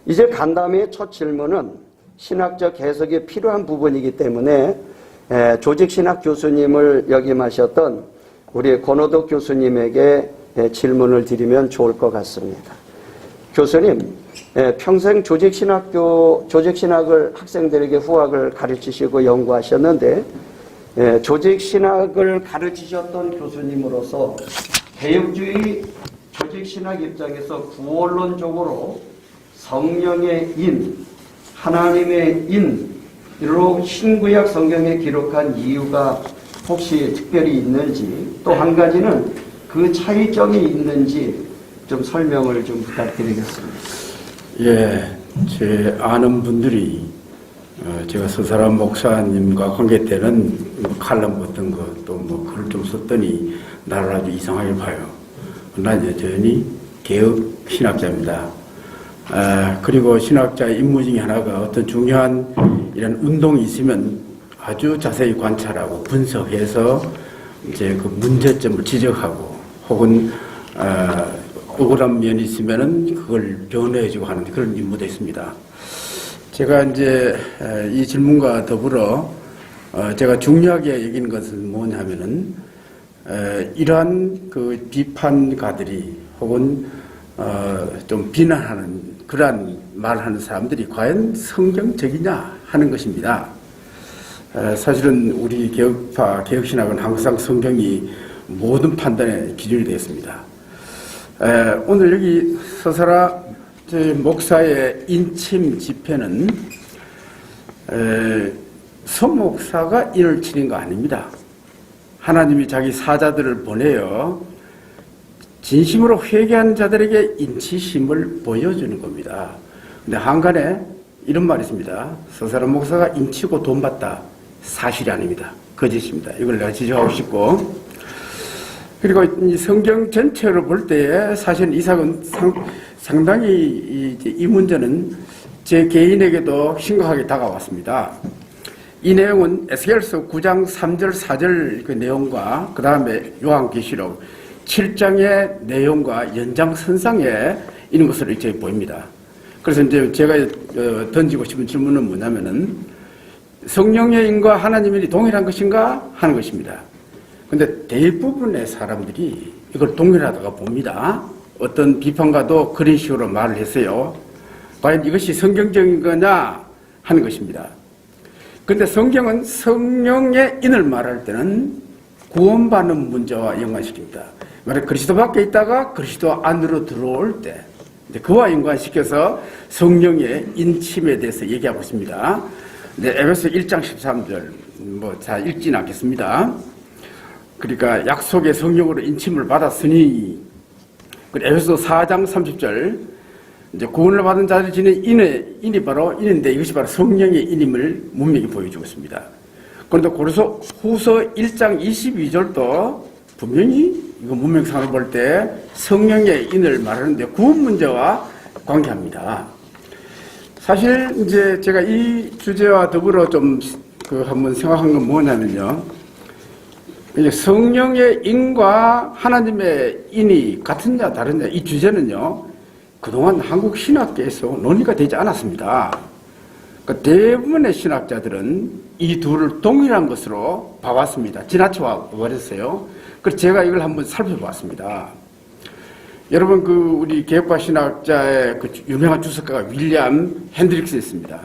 이제 간담회의 첫 질문은 신학적 해석이 필요한 부분이기 때문에 조직신학 교수님을 역임하셨던 우리 권호덕 교수님에게 질문을 드리면 좋을 것 같습니다. 교수님, 평생 조직신학을 학생들에게 후학을 가르치시고 연구하셨는데 조직신학을 가르치셨던 교수님으로서 개혁주의 조직신학 입장에서 구원론적으로 성령의 인, 하나님의 인으로 신구약 성경에 기록한 이유가 혹시 특별히 있는지, 또 한 가지는 그 차이점이 있는지 좀 설명을 좀 부탁드리겠습니다. 예, 제 아는 분들이 제가 서사람 목사님과 관계 때는 칼럼 같은 거 또 뭐 글을 좀 썼더니 나를 아주 이상하게 봐요. 난 여전히 개혁 신학자입니다. 그리고 신학자의 임무 중에 하나가 어떤 중요한 이런 운동이 있으면 아주 자세히 관찰하고 분석해서 이제 그 문제점을 지적하고 혹은 억울한 면이 있으면은 그걸 변호해주고 하는 그런 임무도 있습니다. 제가 이제 이 질문과 더불어 제가 중요하게 여기는 것은 뭐냐면은 이러한 그 비판가들이 혹은 좀 비난하는 그러한 말하는 사람들이 과연 성경적이냐 하는 것입니다. 사실은 우리 개혁파, 개혁신학은 항상 성경이 모든 판단의 기준이 되었습니다. 오늘 여기 서사라 목사의 인침 집회는 서 목사가 인을 치는 거 아닙니다. 하나님이 자기 사자들을 보내어 진심으로 회개한 자들에게 인치심을 보여주는 겁니다. 근데 한간에 이런 말이 있습니다. 서사라 목사가 인치고 돈 받다. 사실이 아닙니다. 거짓입니다. 이걸 내가 지적하고 싶고, 그리고 이 성경 전체로 볼 때에 사실 이 사건 상당히 이 문제는 제 개인에게도 심각하게 다가왔습니다. 이 내용은 에스겔서 9장 3절 4절 그 내용과 그 다음에 요한계시록 7장의 내용과 연장선상에 있는 것으로 이제 보입니다. 그래서 이제 제가 던지고 싶은 질문은 뭐냐면은 성령의 인과 하나님의 인이 동일한 것인가 하는 것입니다. 근데 대부분의 사람들이 이걸 동일하다고 봅니다. 어떤 비판가도 그런 식으로 말을 했어요. 과연 이것이 성경적인 거냐 하는 것입니다. 그런데 성경은 성령의 인을 말할 때는 구원받는 문제와 연관시킵니다. 만약 그리스도 밖에 있다가 그리스도 안으로 들어올 때 그와 연관시켜서 성령의 인침에 대해서 얘기하고 있습니다. 에베소 1장 13절 잘 읽지는 않겠습니다. 그러니까 약속의 성령으로 인침을 받았으니, 에베소 4장 30절 이제 구원을 받은 자들이 지닌 인이 바로 인인데 이것이 바로 성령의 인임을 분명히 보여주고 있습니다. 그런데 고린도 후서 1장 22절도 분명히 이거 문맥상으로 볼 때 성령의 인을 말하는데 구원 문제와 관계합니다. 사실 이제 제가 이 주제와 더불어 좀 한번 생각한 건 뭐냐면요. 성령의 인과 하나님의 인이 같으냐 다르냐 이 주제는요. 그동안 한국 신학계에서 논의가 되지 않았습니다. 그러니까 대부분의 신학자들은 이 둘을 동일한 것으로 봐왔습니다. 지나쳐 버렸어요. 그래서 제가 이걸 한번 살펴봤습니다. 여러분 우리 개혁파 신학자의 유명한 주석가가 윌리엄 핸드릭스 있습니다.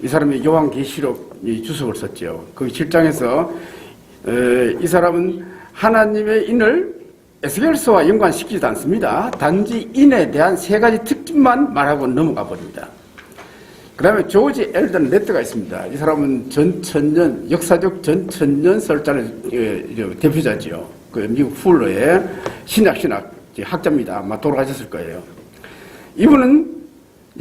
이 사람이 요한계시록 주석을 썼죠. 그 7장에서 이 사람은 하나님의 인을 에스겔서와 연관시키지도 않습니다. 단지 인에 대한 세 가지 특징만 말하고 넘어가 버립니다. 그 다음에 조지 엘던 레트가 있습니다. 이 사람은 역사적 전천년 설자의 대표자지요. 미국 풀러의 신약 학자입니다. 아마 돌아가셨을 거예요. 이분은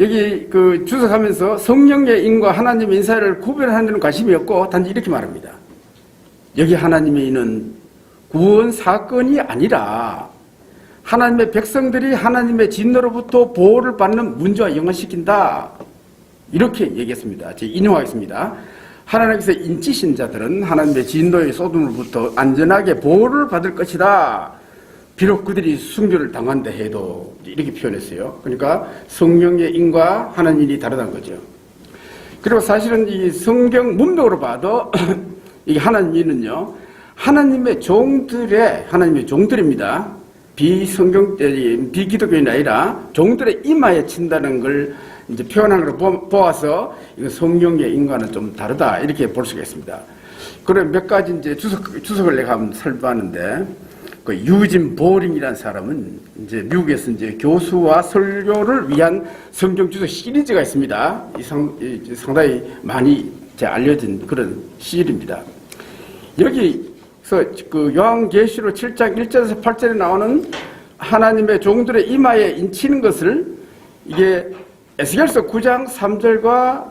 여기 주석하면서 성령의 인과 하나님의 인사를 구별하는 데는 관심이 없고 단지 이렇게 말합니다. 여기 하나님의 인은 구원 사건이 아니라 하나님의 백성들이 하나님의 진노로부터 보호를 받는 문제와 연관시킨다. 이렇게 얘기했습니다. 제가 인용하겠습니다. 하나님께서 인치신 자들은 하나님의 진노의 쏟음으로부터 안전하게 보호를 받을 것이다. 비록 그들이 순교를 당한다 해도 이렇게 표현했어요. 그러니까 성령의 인과 하나님이 다르다는 거죠. 그리고 사실은 이 성경 문맥으로 봐도 이 하나님은요, 하나님의 종들입니다. 비기독교인이 아니라 종들의 이마에 친다는 걸 이제 표현하는 걸 보아서 이거 성령의 인과는 좀 다르다 이렇게 볼 수가 있습니다. 그래 몇 가지 이제 주석을 내가 한번 살펴봤는데, 그 유진 보링이라는 사람은 이제 미국에서 이제 교수와 설교를 위한 성경 주석 시리즈가 있습니다. 상당히 많이 알려진 그런 시리즈입니다. 여기서 그 요한계시록 7장 1절에서 8절에 나오는 하나님의 종들의 이마에 인치는 것을 이게 에스겔서 9장 3절과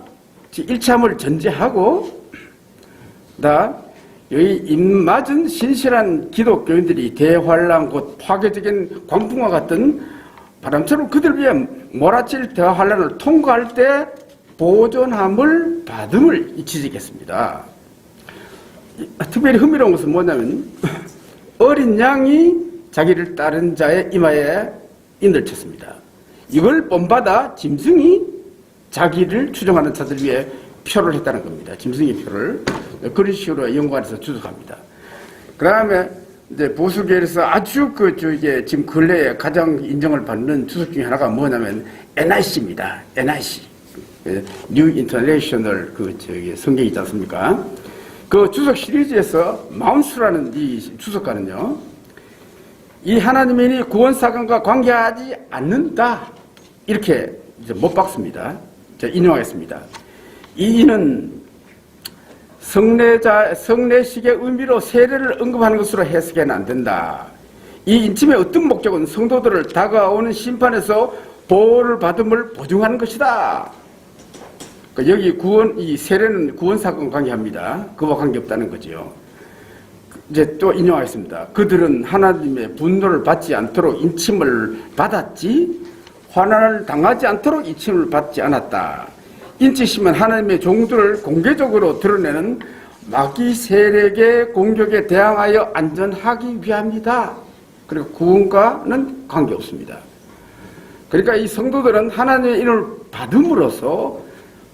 일참을 전제하고, 여기 입맞은 신실한 기독교인들이 대환란 곧 파괴적인 광풍과 같은 바람처럼 그들 위해 몰아칠 대환란을 통과할 때 보존함을 받음을 지적했습니다. 특별히 흥미로운 것은 뭐냐면 어린 양이 자기를 따른 자의 이마에 인을 쳤습니다. 이걸 본받아 짐승이 자기를 추종하는 자들 위해 표를 했다는 겁니다. 짐승의 표를. 그런 식으로 연관해서 주석합니다. 그 다음에 이제 보수계에서 아주 이게 지금 근래에 가장 인정을 받는 주석 중에 하나가 뭐냐면 NIC입니다. NIC. New International 성경이 있지 않습니까? 그 주석 시리즈에서 마운스라는 이 주석가는요, 이 하나님이 구원사건과 관계하지 않는다. 이렇게 이제 못 박습니다. 제가 인용하겠습니다. 이는 성례식의 의미로 세례를 언급하는 것으로 해석해는 안 된다. 이 인침의 어떤 목적은 성도들을 다가오는 심판에서 보호를 받음을 보증하는 것이다. 여기 이 세례는 구원사건 관계합니다. 그와 관계없다는 거지요. 이제 또 인용하겠습니다. 그들은 하나님의 분노를 받지 않도록 인침을 받았지, 환난을 당하지 않도록 인침을 받지 않았다. 인치심은 하나님의 종들을 공개적으로 드러내는 마귀 세력의 공격에 대항하여 안전하기 위함이다. 그리고 구원과는 관계없습니다. 그러니까 이 성도들은 하나님의 인을 받음으로써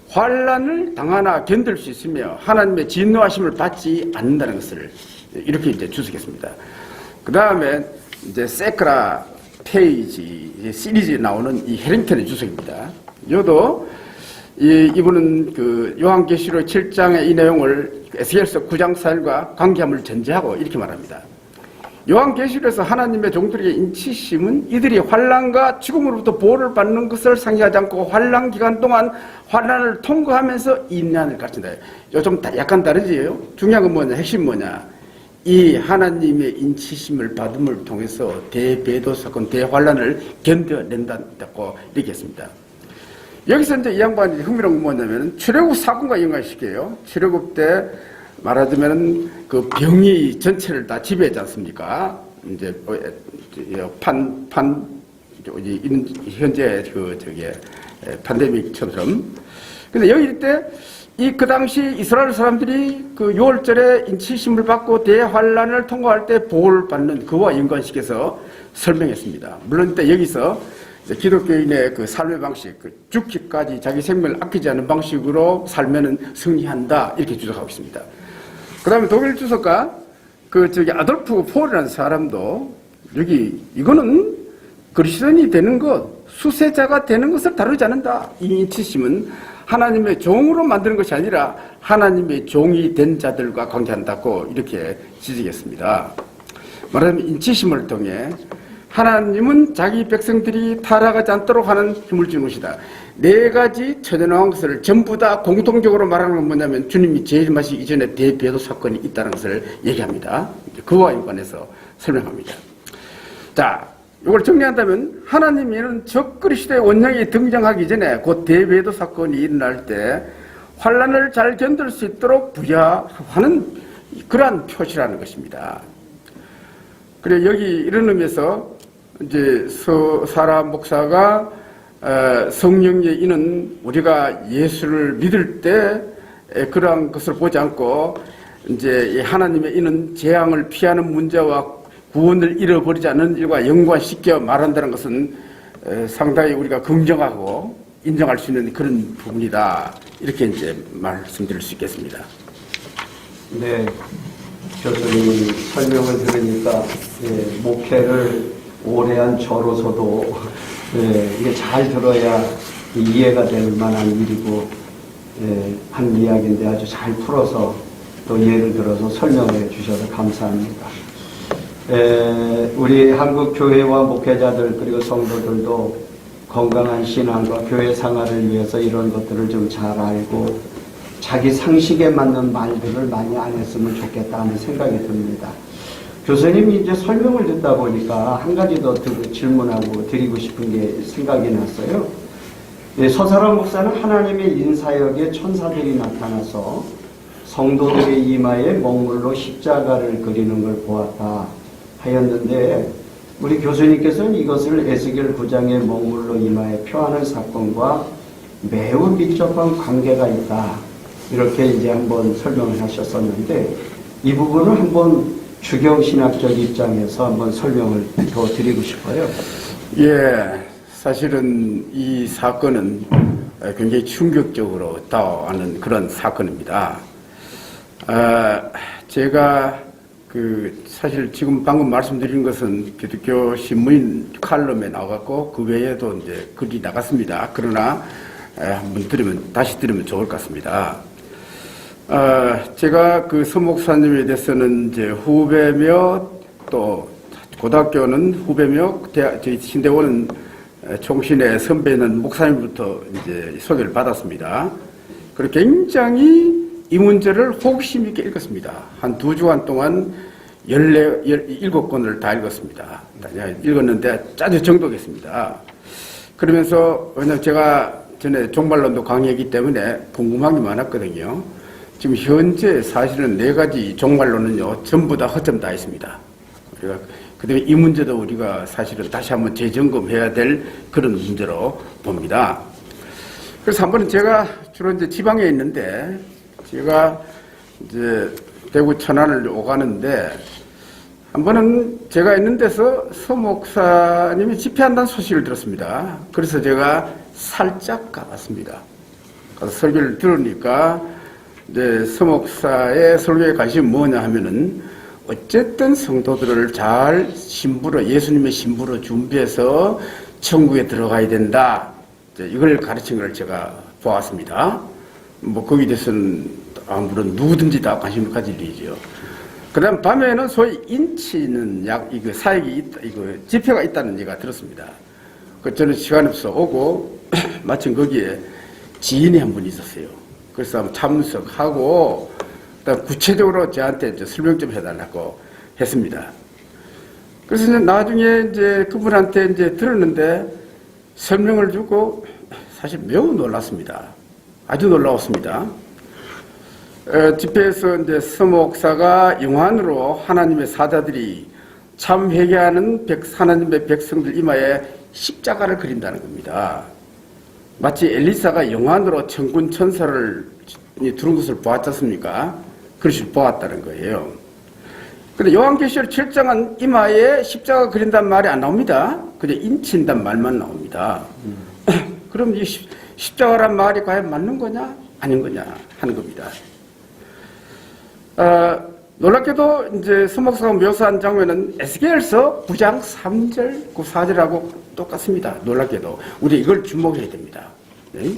환난을 당하나 견딜 수 있으며 하나님의 진노하심을 받지 않는다는 것을 이렇게 이제 주석했습니다. 그 다음에 이제 세크라 페이지 시리즈에 나오는 이 해링턴의 주석입니다. 이것도 이분은 그 요한계시록 7장의 이 내용을 에스겔서 9장 4절과 관계함을 전제하고 이렇게 말합니다. 요한계시록에서 하나님의 종들에게 인치심은 이들이 환난과 죽음으로부터 보호를 받는 것을 상기하지 않고 환난 기간 동안 환난을 통과하면서 인내하는 가르친다. 좀 약간 다르지요. 중요한 건 뭐냐, 핵심 뭐냐. 이 하나님의 인치심을 받음을 통해서 대배도 사건, 대환난을 견뎌낸다고 이렇게 했습니다. 여기서 이제 이 양반이 흥미로운 건 뭐냐면 출애굽 사건과 연관시켜요. 출애굽 때 말하자면 그 병이 전체를 다 지배하지 않습니까? 이제 현재 팬데믹처럼. 근데 여기 때 그 당시 이스라엘 사람들이 그 6월절에 인치심을 받고 대환란을 통과할 때 보호를 받는 그와 연관시켜서 설명했습니다. 물론 이때 여기서 기독교인의 그 삶의 방식, 죽기까지 자기 생명을 아끼지 않는 방식으로 살면은 승리한다 이렇게 주장하고 있습니다. 그 다음에 독일 주석가 아돌프 폴이라는 사람도 이거는 그리스도인이 되는 것, 수세자가 되는 것을 다루지 않는다. 이 인치심은 하나님의 종으로 만드는 것이 아니라 하나님의 종이 된 자들과 관계한다고 이렇게 지적했습니다. 말하자면 인치심을 통해 하나님은 자기 백성들이 타락하지 않도록 하는 힘을 주는 것이다. 4가지 천연왕 것을 전부 다 공통적으로 말하는 건 뭐냐면 주님이 재림하시기 이전에 대배도 사건이 있다는 것을 얘기합니다. 그와 연관해서 설명합니다. 자, 이걸 정리한다면 하나님은 적그리스도의 원령이 등장하기 전에 곧 대배도 사건이 일어날 때 환난을 잘 견딜 수 있도록 부여하는 그러한 표시라는 것입니다. 그래 여기 이런 의미에서 이제 사라 목사가 성령의 인은 우리가 예수를 믿을 때 그러한 것을 보지 않고 이제 하나님의 인은 재앙을 피하는 문제와 구원을 잃어버리지 않는 일과 연관시켜 말한다는 것은 상당히 우리가 긍정하고 인정할 수 있는 그런 부분이다. 이렇게 이제 말씀드릴 수 있겠습니다. 네, 교수님 설명을 들으니까 목회를 오래 한 저로서도 이게 잘 들어야 이해가 될 만한 일이고 한 이야기인데 아주 잘 풀어서 또 예를 들어서 설명해 주셔서 감사합니다. 우리 한국 교회와 목회자들 그리고 성도들도 건강한 신앙과 교회 생활을 위해서 이런 것들을 좀 잘 알고 자기 상식에 맞는 말들을 많이 안 했으면 좋겠다 하는 생각이 듭니다. 교수님이 이제 설명을 듣다 보니까 한 가지 더 질문하고 드리고 싶은 게 생각이 났어요. 서사람 목사는 하나님의 인사역에 천사들이 나타나서 성도들의 이마에 먹물로 십자가를 그리는 걸 보았다 하였는데 우리 교수님께서는 이것을 에스겔 9장의 먹물로 이마에 표하는 사건과 매우 밀접한 관계가 있다. 이렇게 이제 한번 설명을 하셨었는데 이 부분을 한번 주경신학적 입장에서 한번 설명을 더 드리고 싶어요. 예, 사실은 이 사건은 굉장히 충격적으로 다가오는 그런 사건입니다. 제가 사실 지금 방금 말씀드린 것은 기독교 신문 칼럼에 나왔고 그 외에도 이제 글이 나갔습니다. 그러나 한번 다시 들으면 좋을 것 같습니다. 제가 그 서 목사님에 대해서는 이제 후배며 또 고등학교는 후배며 저희 신대원은 총신의 선배는 목사님부터 이제 소개를 받았습니다. 그리고 굉장히 이 문제를 호기심 있게 읽었습니다. 한 2주간 동안 17권을 다 읽었습니다. 읽었는데 아주 정독했습니다. 그러면서 왜냐하면 제가 전에 종말론도 강의했기 때문에 궁금한 게 많았거든요. 지금 현재 사실은 4가지 종말론은요 전부 다 허점 다 있습니다. 우리가 그다음에 이 문제도 우리가 사실은 다시 한번 재점검해야 될 그런 문제로 봅니다. 그래서 한 번은 제가 주로 이제 지방에 있는데 제가 이제 대구 천안을 오가는데 한 번은 제가 있는 데서 서 목사님이 집회한다는 소식을 들었습니다. 그래서 제가 살짝 가봤습니다. 가서 설교를 들으니까 이제 서 목사의 설교에 관심이 뭐냐 하면은 어쨌든 성도들을 잘 신부로 예수님의 신부로 준비해서 천국에 들어가야 된다. 이걸 가르친 걸 제가 보았습니다. 뭐 거기에 대해서는 물론 누구든지 다 관심을 가질 일이죠. 그다음 밤에는 소위 인치는 이거 사역이 있다, 이거 집회가 있다는 얘기가 들었습니다. 저는 시간이 없어 오고 마침 거기에 지인이 한 분 있었어요. 그래서 한번 참석하고 그다음 구체적으로 저한테 이제 설명 좀 해달라고 했습니다. 그래서 이제 나중에 이제 그분한테 이제 들었는데 설명을 주고 사실 매우 놀랐습니다. 아주 놀라웠습니다. 집회에서 이제 서 목사가 영환으로 하나님의 사자들이 참 회개하는 하나님의 백성들 이마에 십자가를 그린다는 겁니다. 마치 엘리사가 영환으로 천군 천사를 두른 것을 보았지 않습니까? 그것을 보았다는 거예요. 근데 요한계시록 7장은 이마에 십자가 그린다는 말이 안 나옵니다. 그냥 인친다는 말만 나옵니다. 그럼 이 십자가란 말이 과연 맞는 거냐 아닌 거냐 하는 겁니다. 놀랍게도 이제 서 목사가 묘사한 장면은 에스겔서 9장 3절, 4절하고 똑같습니다. 놀랍게도 우리 이걸 주목해야 됩니다. 네?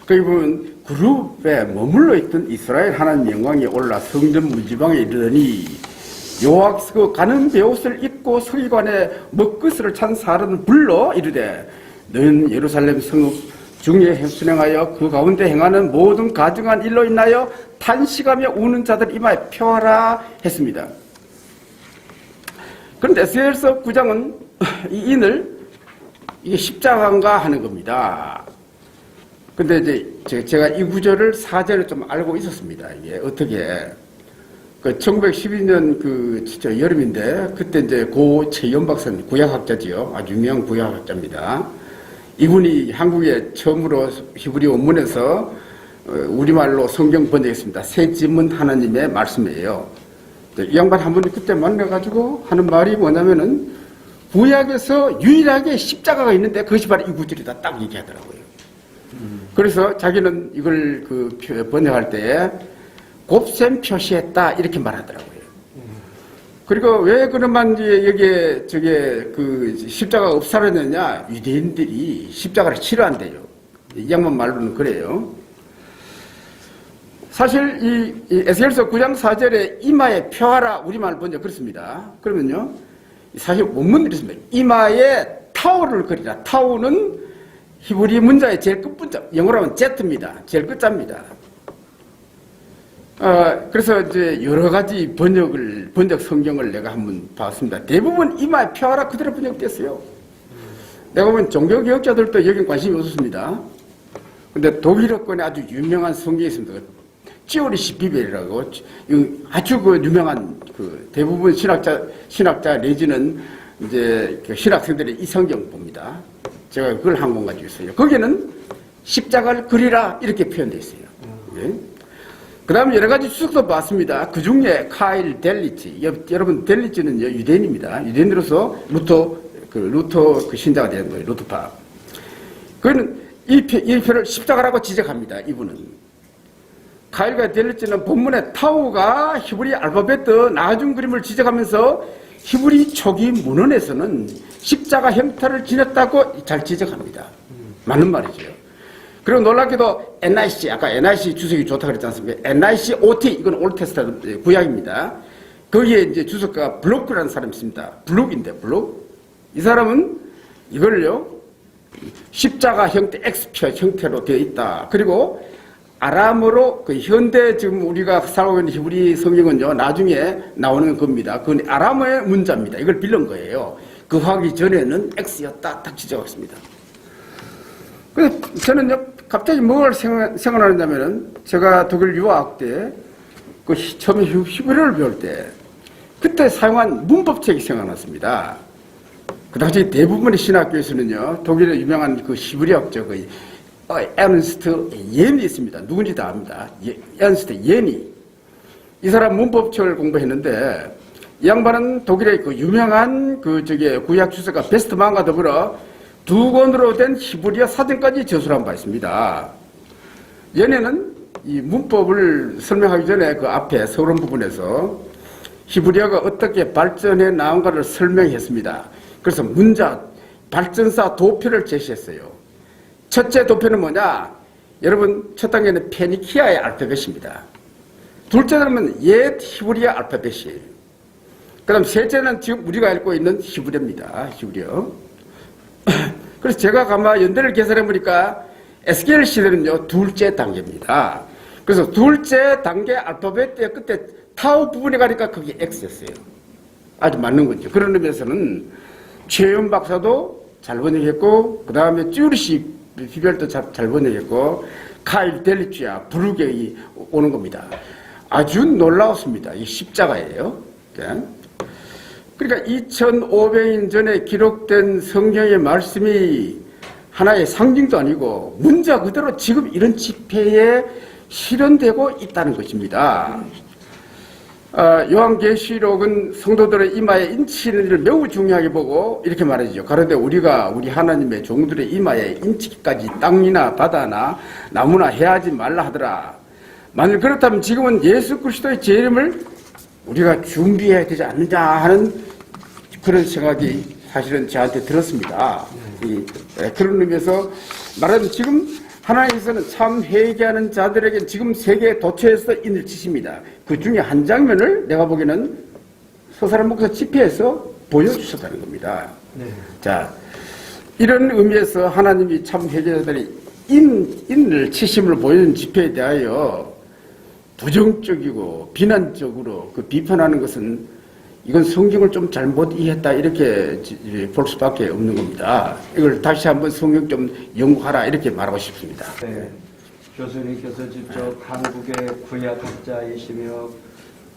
그리고 그룹에 머물러 있던 이스라엘 하나님 영광이 올라 성전 문지방에 이르더니 요압 가는 베옷을 입고 서기관의 먹것을 찬 사람을 불러 이르되 너는 예루살렘 성읍 중에 순행하여 그 가운데 행하는 모든 가증한 일로 인하여 탄식하며 우는 자들 이마에 펴라 했습니다. 그런데 에스겔서 9장은 이 인을 이게 십자가인가 하는 겁니다. 근데 이제 제가 이 구절을 사전에 좀 알고 있었습니다. 이게 어떻게 1912년 진짜 여름인데 그때 이제 고 최연 박사님 구약학자지요. 아주 유명한 구약학자입니다. 이분이 한국에 처음으로 히브리 원문에서 우리말로 성경 번역했습니다. 새 지문 하나님의 말씀이에요. 이 양반 한 번 그때 만나가지고 하는 말이 뭐냐면은 구약에서 유일하게 십자가가 있는데 그것이 바로 이 구절이다 딱 얘기하더라고요. 그래서 자기는 이걸 번역할 때 곱셈 표시했다 이렇게 말하더라고요. 그리고 왜 그러면 여기에 십자가가 없사라느냐? 유대인들이 십자가를 싫어한대요. 이 양반 말로는 그래요. 사실 이 에스겔서 9장 4절에 이마에 표하라 우리말 번역 그렇습니다. 그러면요 사실 원문이 이렇습니다. 이마에 타오를 그리라. 타오는 히브리 문자의 제일 끝문자, 영어로 하면 Z입니다. 제일 끝자입니다. 그래서 이제 여러 가지 번역 성경을 내가 한번 봤습니다. 대부분 이마에 표하라 그대로 번역됐어요. 내가 보면 종교개혁자들도 여긴 관심이 없었습니다. 근데 독일어권에 아주 유명한 성경이 있습니다. 찌오리시 비벨이라고 아주 유명한 대부분 신학자 내지는 이제 신학생들이 이 성경 봅니다. 제가 그걸 한 권 가지고 있어요. 거기는 십자가를 그리라 이렇게 표현되어 있어요. 예. 그 다음에 여러 가지 주석도 봤습니다. 그 중에 카일 델리치. 여러분, 델리치는요, 유대인입니다. 유대인으로서 루터 신자가 되는 거예요. 루터파. 그는 이 표를 십자가라고 지적합니다. 이분은. 카일과 델리치는 본문의 타우가 히브리 알파벳 나중 그림을 지적하면서 히브리 초기 문헌에서는 십자가 형태를 지녔다고 잘 지적합니다. 맞는 말이죠. 그리고 놀랍게도 NIC, 아까 NIC 주석이 좋다고 그랬지 않습니까? NIC OT, 이건 올테스트 구약입니다. 거기에 이제 주석가 블록이라는 사람이 있습니다. 블록인데, 블록. 이 사람은 이걸요, 십자가 형태, X표 형태로 되어 있다. 그리고 아람어로 현대 지금 우리가 살고 있는 히브리 성경은요, 나중에 나오는 겁니다. 그건 아람어의 문자입니다. 이걸 빌린 거예요. 그 하기 전에는 X였다. 딱 지적했습니다. 그래서 저는요, 갑자기 뭘 생각나느냐면은, 제가 독일 유학 때, 처음에 히브리어를 배울 때, 그때 사용한 문법책이 생각났습니다. 그 당시 대부분의 신학교에서는요, 독일의 유명한 히브리학자, 에른스트 예니 있습니다. 누군지 다 압니다. 에른스트 예니. 이 사람 문법책을 공부했는데, 이 양반은 독일의 유명한 구약 주석가 베스트만과 더불어 2권으로 된 히브리어 사전까지 저술한 바 있습니다. 얘네는 이 문법을 설명하기 전에 그 앞에 서론 부분에서 히브리어가 어떻게 발전해 나온가를 설명했습니다. 그래서 문자, 발전사 도표를 제시했어요. 첫째 도표는 뭐냐? 여러분, 첫 단계는 페니키아의 알파벳입니다. 둘째는 옛 히브리어 알파벳이에요. 그 다음 셋째는 지금 우리가 알고 있는 히브리어입니다. 히브리어. 그래서 제가 가만 연대를 계산해 보니까 에스겔 시대는요, 둘째 단계입니다. 그래서 둘째 단계 알파벳 때 끝에 타우 부분에 가니까 그게 X였어요. 아주 맞는 거죠. 그런 의미에서는 최윤 박사도 잘 번역했고, 그 다음에 찌우리시 비별도 잘 번역했고, 카일 델리치아 부르게 오는 겁니다. 아주 놀라웠습니다. 이 십자가예요. 그러니까 2500년 전에 기록된 성경의 말씀이 하나의 상징도 아니고 문자 그대로 지금 이런 집회에 실현되고 있다는 것입니다. 요한계시록은 성도들의 이마에 인치는 일을 매우 중요하게 보고 이렇게 말하죠. 가로되 우리가 우리 하나님의 종들의 이마에 인치기까지 땅이나 바다나 나무나 해하지 말라 하더라. 만일 그렇다면 지금은 예수 그리스도의 재림을 우리가 준비해야 되지 않느냐 하는 그런 생각이 사실은 저한테 들었습니다. 그런 의미에서 말하자면 지금 하나님께서는 참 회개하는 자들에게 지금 세계 도처에서 인을 치십니다. 그 중에 한 장면을 내가 보기에는 서사람 목사 집회에서 보여주셨다는 겁니다. 네. 자, 이런 의미에서 하나님이 참 회개자들이 인을 치심을 보여준 집회에 대하여 부정적이고 비난적으로 비판하는 것은 이건 성경을 좀 잘못 이해했다 이렇게 볼 수밖에 없는 겁니다. 이걸 다시 한번 성경 좀 연구하라 이렇게 말하고 싶습니다. 네, 교수님께서 직접 한국의 구약학자이시며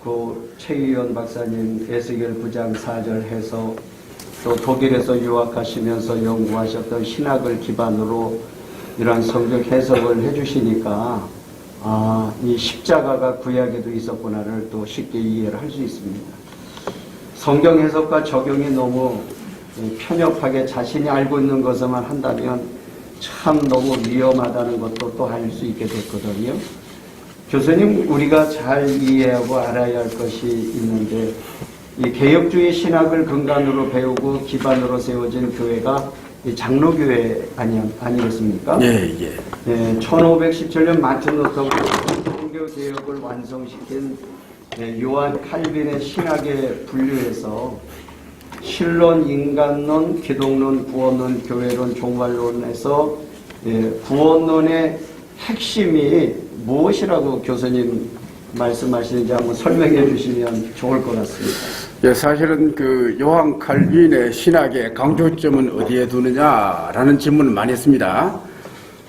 그 최의원 박사님 에스겔 9장 4절 해서 또 독일에서 유학하시면서 연구하셨던 신학을 기반으로 이러한 성경 해석을 해주시니까 이 십자가가 구약에도 있었구나를 또 쉽게 이해를 할 수 있습니다. 성경 해석과 적용이 너무 편협하게 자신이 알고 있는 것만 한다면 참 너무 위험하다는 것도 또 알 수 있게 됐거든요. 교수님, 우리가 잘 이해하고 알아야 할 것이 있는데, 이 개혁주의 신학을 근간으로 배우고 기반으로 세워진 교회가 이 장로교회 아니겠습니까? 예. 1517년 마틴 루터가 종교 개혁을 완성시킨 요한 칼빈의 신학에 분류해서 신론, 인간론, 기독론, 구원론, 교회론, 종말론에서 구원론의 핵심이 무엇이라고 교수님 말씀하시는지 한번 설명해 주시면 좋을 것 같습니다. 예, 사실은 그 요한 칼빈의 신학의 강조점은 어디에 두느냐라는 질문을 많이 했습니다.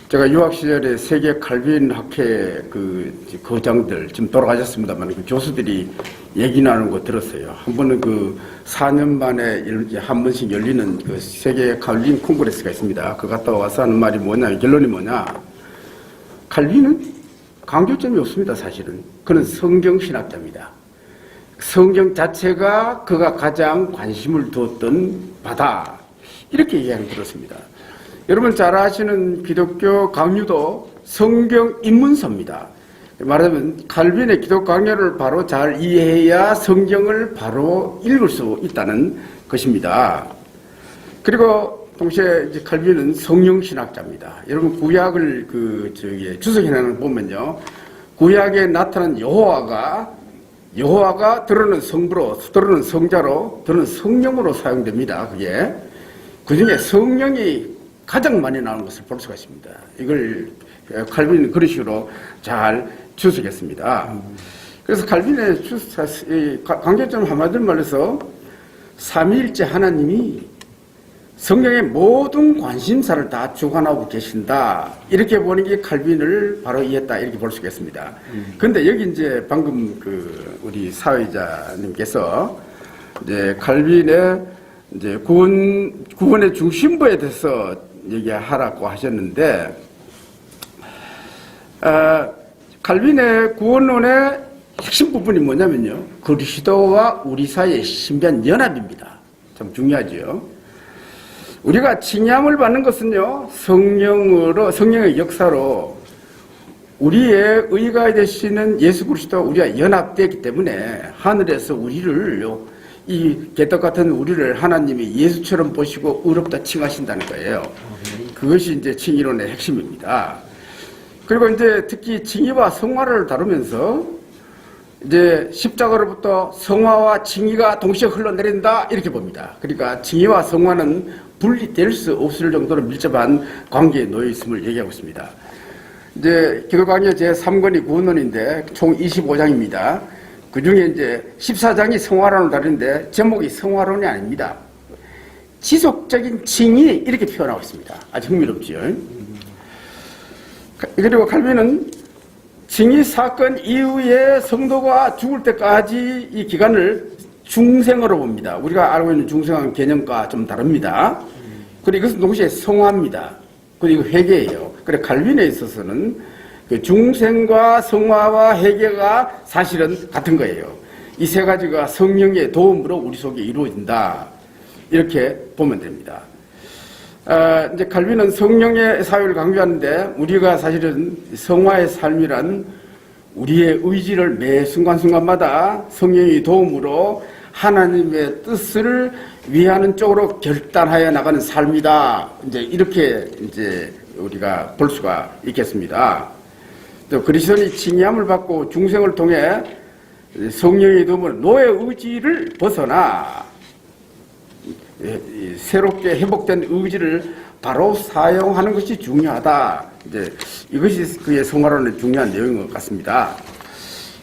제가 유학 시절에 세계 칼빈 학회 그 거장들 지금 돌아가셨습니다만 그 교수들이 얘기 나누는 거 들었어요. 한 번은 그 4년 만에 이렇게 한 번씩 열리는 그 세계 칼빈 콩그레스가 있습니다. 그 갔다 와서 하는 말이 뭐냐, 결론이 뭐냐. 칼빈은 강조점이 없습니다, 사실은. 그는 성경신학자입니다. 성경 자체가 그가 가장 관심을 두었던 바다. 이렇게 이야기를 들었습니다. 여러분 잘 아시는 기독교 강요도 성경 입문서입니다. 말하자면 칼빈의 기독 강요를 바로 잘 이해해야 성경을 바로 읽을 수 있다는 것입니다. 그리고 동시에 이제 칼빈은 성령신학자입니다. 여러분 구약을 주석해내는 걸 보면요, 구약에 나타난 여호와가 들어는 성부로, 들어는 성자로, 들어는 성령으로 사용됩니다. 그게 그 중에 성령이 가장 많이 나오는 것을 볼 수가 있습니다. 이걸 칼빈은 그런 식으로 잘 주석했습니다. 그래서 칼빈의 강조점 한마디로 말해서 삼위일체 하나님이 성경의 모든 관심사를 다 주관하고 계신다. 이렇게 보는 게 칼빈을 바로 이해했다. 이렇게 볼 수 있겠습니다. 그런데 여기 이제 방금 우리 사회자님께서 이제 칼빈의 이제 구원의 중심부에 대해서 얘기하라고 하셨는데, 칼빈의 구원론의 핵심 부분이 뭐냐면요, 그리스도와 우리 사이의 신비한 연합입니다. 참 중요하죠. 우리가 칭함을 받는 것은요, 성령의 역사로 우리의 의가 되시는 예수 그리스도와 우리가 연합되기 때문에 하늘에서 우리를, 이 개떡 같은 우리를 하나님이 예수처럼 보시고 의롭다 칭하신다는 거예요. 그것이 이제 칭의론의 핵심입니다. 그리고 이제 특히 칭의와 성화를 다루면서 이제 십자가로부터 성화와 칭의가 동시에 흘러내린다 이렇게 봅니다. 그러니까 칭의와 성화는 분리될 수 없을 정도로 밀접한 관계에 놓여 있음을 얘기하고 있습니다. 이제 기독강요 제3권이 구원론인데 총 25장입니다. 그 중에 이제 14장이 성화론을 다루는데 제목이 성화론이 아닙니다. 지속적인 칭의 이렇게 표현하고 있습니다. 아주 흥미롭지요. 그리고 칼빈은 칭의 사건 이후에 성도가 죽을 때까지 이 기간을 중생으로 봅니다. 우리가 알고 있는 중생한 개념과 좀 다릅니다. 그리고 이것은 동시에 성화입니다. 그리고 회개예요. 그래 칼빈에 있어서는 그 중생과 성화와 회개가 사실은 같은 거예요. 이 세 가지가 성령의 도움으로 우리 속에 이루어진다. 이렇게 보면 됩니다. 이제 칼빈은 성령의 사유를 강조하는데, 우리가 사실은 성화의 삶이란 우리의 의지를 매 순간순간마다 성령의 도움으로 하나님의 뜻을 위하는 쪽으로 결단하여 나가는 삶이다. 이제 이렇게 이제 우리가 볼 수가 있겠습니다. 또 그리스도인이 칭의함을 받고 중생을 통해 성령의 도움으로 노예 의지를 벗어나 새롭게 회복된 의지를 바로 사용하는 것이 중요하다. 이제 이것이 그의 성화론의 중요한 내용인 것 같습니다.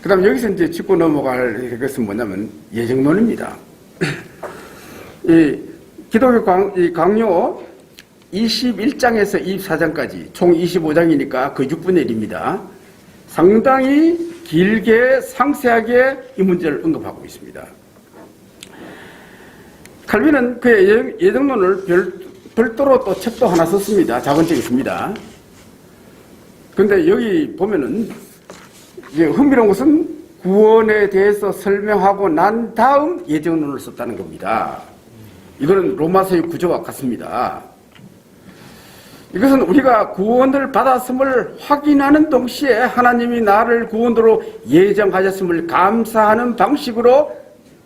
그 다음 여기서 이제 짚고 넘어갈 것은 뭐냐면 예정론입니다. 이 기독교 강요 21장에서 24장까지 총 25장이니까 그 6분의 1입니다. 상당히 길게 상세하게 이 문제를 언급하고 있습니다. 칼빈은 그의 예정론을 별도로 또 책도 하나 썼습니다. 작은 책이 있습니다. 그런데 여기 보면은 이제 흥미로운 것은 구원에 대해서 설명하고 난 다음 예정론을 썼다는 겁니다. 이거는 로마서의 구조와 같습니다. 이것은 우리가 구원을 받았음을 확인하는 동시에 하나님이 나를 구원으로 예정하셨음을 감사하는 방식으로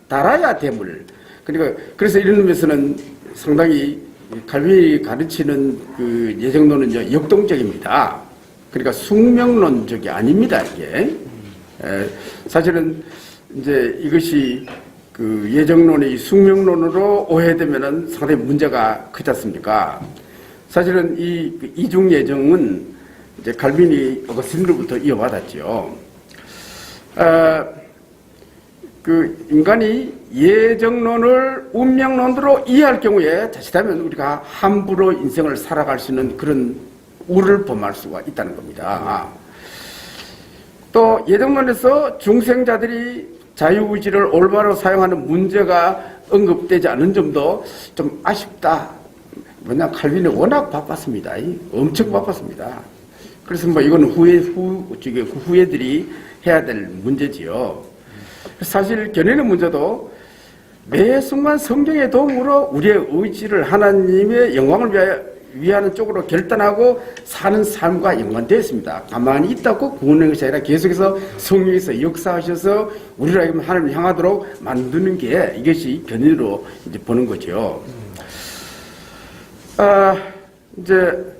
달아야 됨을. 그러니까 그래서 이런 의미에서는 상당히 칼빈이 가르치는 그 예정론은 역동적입니다. 그러니까 숙명론적이 아닙니다, 이게. 사실은 이제 이것이 그 예정론이 숙명론으로 오해되면은 상당히 문제가 크지 않습니까? 사실은 이 이중 예정은 이제 칼빈이 어거스틴으로부터 이어받았죠. 그 인간이 예정론을 운명론으로 이해할 경우에 자칫하면 우리가 함부로 인생을 살아갈 수 있는 그런 우를 범할 수가 있다는 겁니다. 또 예정론에서 중생자들이 자유의지를 올바로 사용하는 문제가 언급되지 않은 점도 좀 아쉽다. 왜냐, 칼빈이 워낙 바빴습니다. 엄청 바빴습니다. 그래서 뭐 이건 후예들이 해야 될 문제지요. 사실 견해의 문제도 매 순간 성경의 도움으로 우리의 의지를 하나님의 영광을 위하는 쪽으로 결단하고 사는 삶과 연관되어 있습니다. 가만히 있다고 구원하는 것이 아니라 계속해서 성령에서 역사하셔서 우리를 하나님을 향하도록 만드는 게 이것이 견해로 이제 보는 거죠. 이제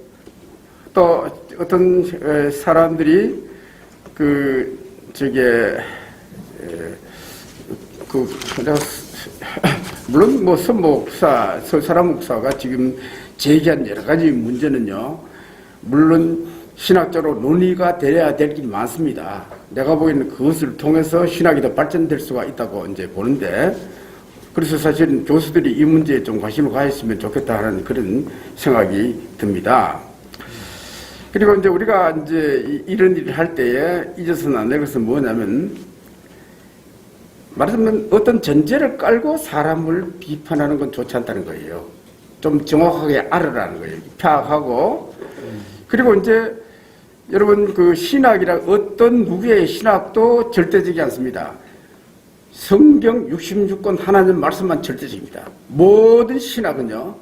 또 어떤 사람들이 물론 뭐 선목사, 서사람 목사가 지금 제기한 여러 가지 문제는요, 물론 신학적으로 논의가 되어야 될 게 많습니다. 내가 보기에는 그것을 통해서 신학이 더 발전될 수가 있다고 이제 보는데, 그래서 사실은 교수들이 이 문제에 좀 관심을 가졌으면 좋겠다 하는 그런 생각이 듭니다. 그리고 이제 우리가 이제 이런 일을 할 때에 잊어서는 안 될 것은 뭐냐면, 말하자면 어떤 전제를 깔고 사람을 비판하는 건 좋지 않다는 거예요. 좀 정확하게 알으라는 거예요. 파악하고. 그리고 이제 여러분 그 신학이라 어떤 누구의 신학도 절대적이지 않습니다. 성경 66권 하나님 말씀만 절대적입니다. 모든 신학은요,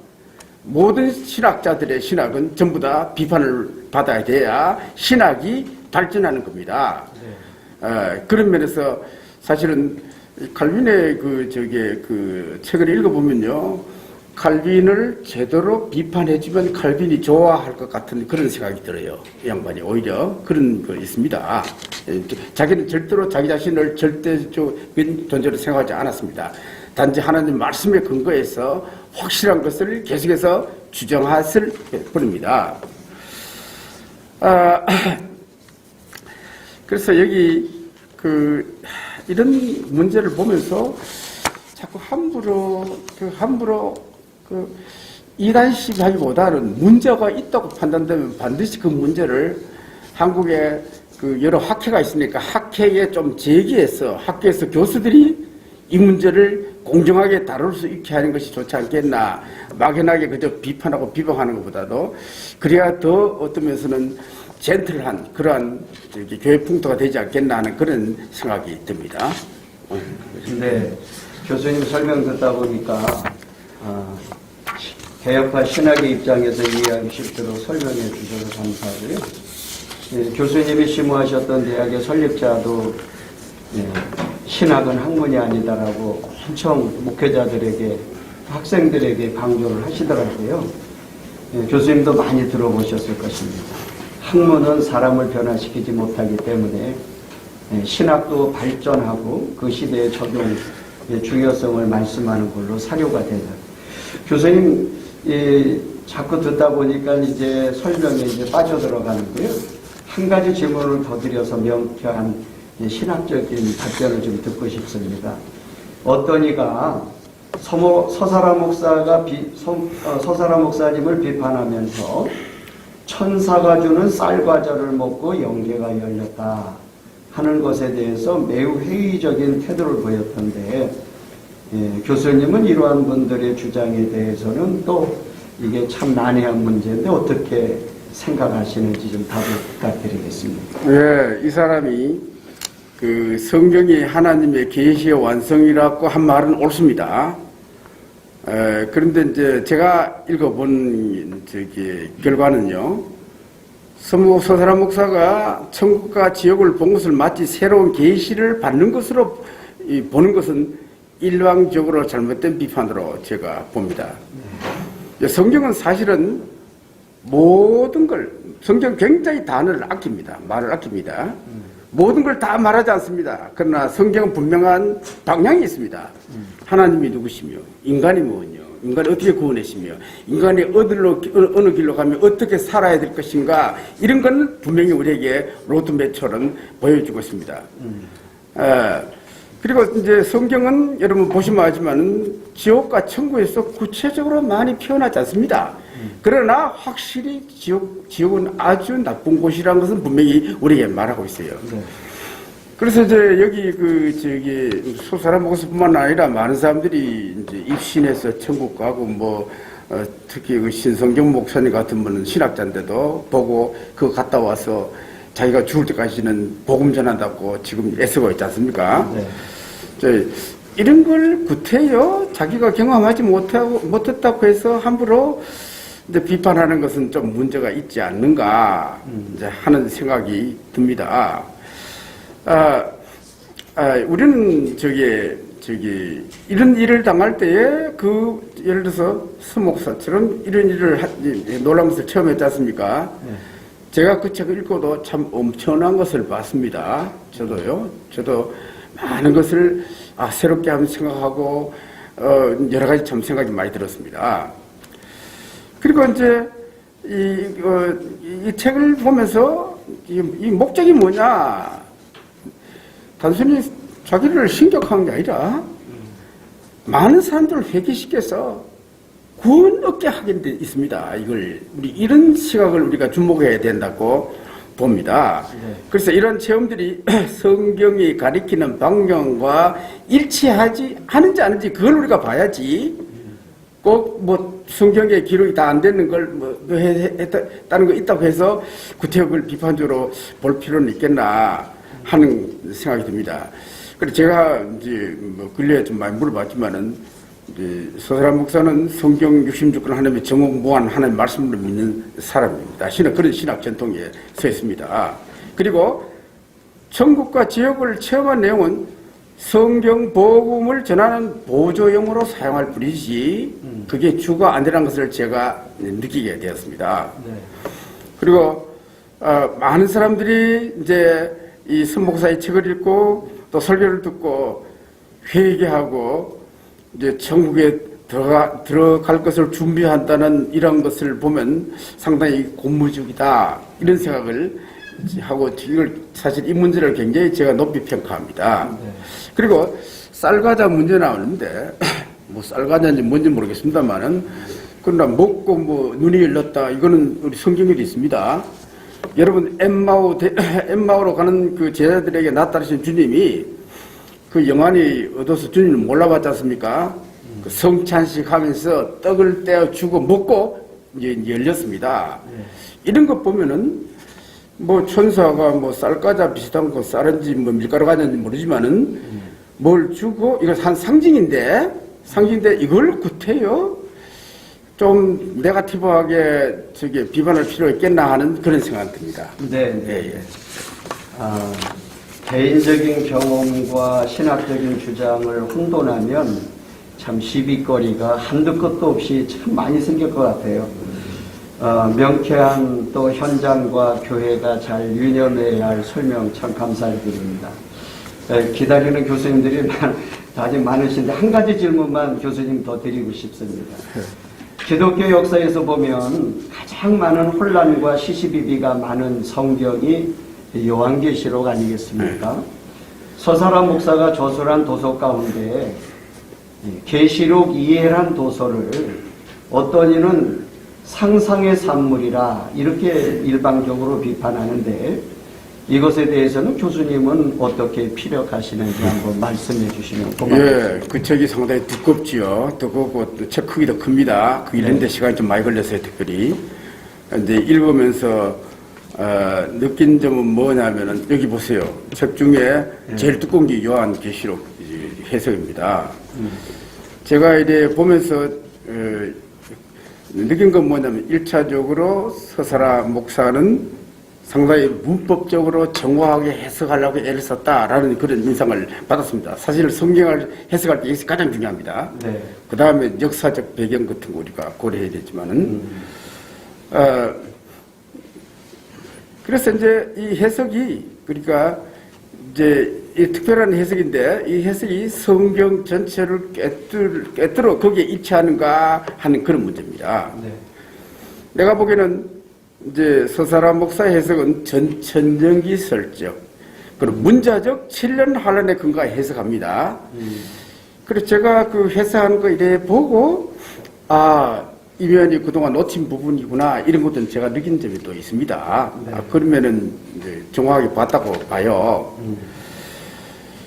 모든 신학자들의 신학은 전부 다 비판을 받아야 돼야 신학이 발전하는 겁니다. 그런 면에서 사실은 칼빈의 그 책을 읽어보면요, 칼빈을 제대로 비판해주면 칼빈이 좋아할 것 같은 그런 생각이 들어요. 이 양반이 오히려 그런 거 있습니다. 자기는 절대로 자기 자신을 절대적인 존재로 생각하지 않았습니다. 단지 하나님 말씀에 근거해서 확실한 것을 계속해서 주장했을 뿐입니다. 그래서 여기 이런 문제를 보면서 자꾸 함부로 이단식 하기보다는 문제가 있다고 판단되면 반드시 그 문제를 한국에 여러 학회가 있으니까 학회에 좀 제기해서 학교에서 교수들이 이 문제를 공정하게 다룰 수 있게 하는 것이 좋지 않겠나. 막연하게 그저 비판하고 비방하는 것보다도 그래야 더 어떤 면에서는 젠틀한 그러한 교회 풍토가 되지 않겠나 하는 그런 생각이 듭니다. 근데 교수님 설명 듣다 보니까 개혁파 신학의 입장에서 이해하기 쉽도록 설명해 주셔서 감사하고요. 교수님이 심우하셨던 대학의 설립자도 신학은 학문이 아니다라고 엄청 목회자들에게 학생들에게 강조를 하시더라고요. 교수님도 많이 들어보셨을 것입니다. 학문은 사람을 변화시키지 못하기 때문에 신학도 발전하고 그 시대의 적용 중요성을 말씀하는 걸로 사료가 되다. 교수님 자꾸 듣다 보니까 이제 설명에 이제 빠져들어가는데요. 한 가지 질문을 더 드려서 명쾌한 신학적인 답변을 좀 듣고 싶습니다. 어떤 이가 서사라 목사님을 비판하면서 천사가 주는 쌀과자를 먹고 영계가 열렸다 하는 것에 대해서 매우 회의적인 태도를 보였던데, 교수님은 이러한 분들의 주장에 대해서는 또 이게 참 난해한 문제인데 어떻게 생각하시는지 좀 답을 부탁드리겠습니다. 네, 이 사람이 그 성경이 하나님의 계시의 완성이라고 한 말은 옳습니다. 그런데 이제 제가 읽어본 결과는요, 서사람 목사가 천국과 지옥을 본 것을 마치 새로운 계시를 받는 것으로 보는 것은 일방적으로 잘못된 비판으로 제가 봅니다. 성경은 사실은 모든 걸, 성경 굉장히 단어를 아낍니다. 말을 아낍니다. 모든 걸 다 말하지 않습니다. 그러나 성경은 분명한 방향이 있습니다. 하나님이 누구시며, 인간이 뭐냐, 인간을 어떻게 구원하시며, 인간이 어느 길로 가면 어떻게 살아야 될 것인가, 이런 건 분명히 우리에게 로드맵처럼 보여주고 있습니다. 그리고 이제 성경은 여러분 보시면 알지만 지옥과 천국에서 구체적으로 많이 표현하지 않습니다. 그러나 확실히 지옥은 아주 나쁜 곳이라는 것은 분명히 우리에게 말하고 있어요. 네. 그래서 이제 여기 소사람 목사뿐만 아니라 많은 사람들이 이제 입신해서 천국 가고 특히 그 신성경 목사님 같은 분은 신학자인데도 보고 그거 갔다 와서 자기가 죽을 때까지는 복음 전한다고 지금 애쓰고 있지 않습니까? 네. 이런 걸 구태여 자기가 경험하지 못했다고 해서 함부로 이제 비판하는 것은 좀 문제가 있지 않는가 이제 하는 생각이 듭니다. 우리는 이런 일을 당할 때에 예를 들어서 스목사처럼 이런 일을 놀란 것을 처음 했지 않습니까? 네. 제가 그 책을 읽고도 참 엄청난 것을 봤습니다. 저도 많은 것을 새롭게 한번 생각하고 여러 가지 참 생각이 많이 들었습니다. 그리고 이제 이 책을 보면서 이 목적이 뭐냐? 단순히 자기를 신격한 게 아니라 많은 사람들을 회개시켜서 구원 얻게 하게 돼 있습니다. 이런 시각을 우리가 주목해야 된다고 봅니다. 그래서 이런 체험들이 성경이 가리키는 방향과 일치하지 하는지 아닌지 그걸 우리가 봐야지 꼭 성경에 기록이 다 안 되는 걸 했다는 거 있다고 해서 구태여 비판적으로 볼 필요는 있겠나 하는 생각이 듭니다. 그래서 제가 이제 근래에 좀 많이 물어봤지만은 서사람 목사는 성경 66권 하나님의 정무무한 하나님의 말씀을 믿는 사람입니다. 그런 신학 전통에 서 있습니다. 그리고 천국과 지옥을 체험한 내용은 성경 복음을 전하는 보조용으로 사용할 뿐이지 그게 주가 아니라는 것을 제가 느끼게 되었습니다. 네. 그리고 많은 사람들이 이제 이 선목사의 책을 읽고 또 설교를 듣고 회개하고 이제 천국에 들어갈 것을 준비한다는 이런 것을 보면 상당히 고무적이다 이런 생각을 하고 사실 이 문제를 굉장히 제가 높이 평가합니다. 네. 그리고 쌀과자 문제 나오는데 쌀과자인지 뭔지 모르겠습니다만은 그러나 먹고 눈이 열렸다 이거는 우리 성경에도 있습니다. 여러분 엠마오로 가는 그 제자들에게 나타나신 주님이 그 영안이 얻어서 주님을 몰라봤지 않습니까? 그 성찬식 하면서 떡을 떼어 주고 먹고 이제 열렸습니다. 이런 것 보면은 천사가 쌀과자 비슷한 거 쌀인지 밀가루 과자인지 모르지만은 뭘 주고 이거 한 상징인데 이걸 구태여 좀 네거티브하게 비판할 필요가 있겠나 하는 그런 생각이 듭니다. 네. 예. 개인적인 경험과 신학적인 주장을 혼돈하면 참 시비거리가 한두 끝도 없이 참 많이 생길 것 같아요. 명쾌한 또 현장과 교회가 잘 유념해야 할 설명 참 감사드립니다. 기다리는 교수님들이 아직 많으신데 한 가지 질문만 교수님 더 드리고 싶습니다. 기독교 역사에서 보면 가장 많은 혼란과 시시비비가 많은 성경이 요한계시록 아니겠습니까? 서사람 목사가 저술한 도서 가운데 계시록 이해란 도서를 어떤 이는 상상의 산물이라 이렇게 일방적으로 비판하는데 이것에 대해서는 교수님은 어떻게 피력하시는지 한번 말씀해 주시면 고맙겠습니다. 예, 그 책이 상당히 두껍지요. 두껍고 책 크기도 큽니다. 그 읽는데 시간이 좀 많이 걸렸어요, 특별히. 근데 읽으면서 느낀 점은 뭐냐면은 여기 보세요. 책 중에 제일 두꺼운 게 요한계시록 해석입니다. 제가 이래 보면서 느낀 건 뭐냐면 1차적으로 서사라 목사는 상당히 문법적으로 정확하게 해석하려고 애를 썼다라는 그런 인상을 받았습니다. 사실 성경을 해석할 때 이것이 가장 중요합니다. 네. 그 다음에 역사적 배경 같은 거 우리가 고려해야 되지만은, 그래서 이제 이 해석이, 그러니까 이제 이 특별한 해석인데 이 해석이 성경 전체를 꿰뚫어 거기에 일치하는가 하는 그런 문제입니다. 네. 내가 보기에는 이제 서사라 목사 해석은 전천정기 설적, 그리고 문자적 7년 환란에 근거해 해석합니다. 그래서 제가 그 해석하는 거 이래 보고, 이 면이 그동안 놓친 부분이구나, 이런 것들은 제가 느낀 점이 또 있습니다. 네. 그러면은 이제 정확하게 봤다고 봐요.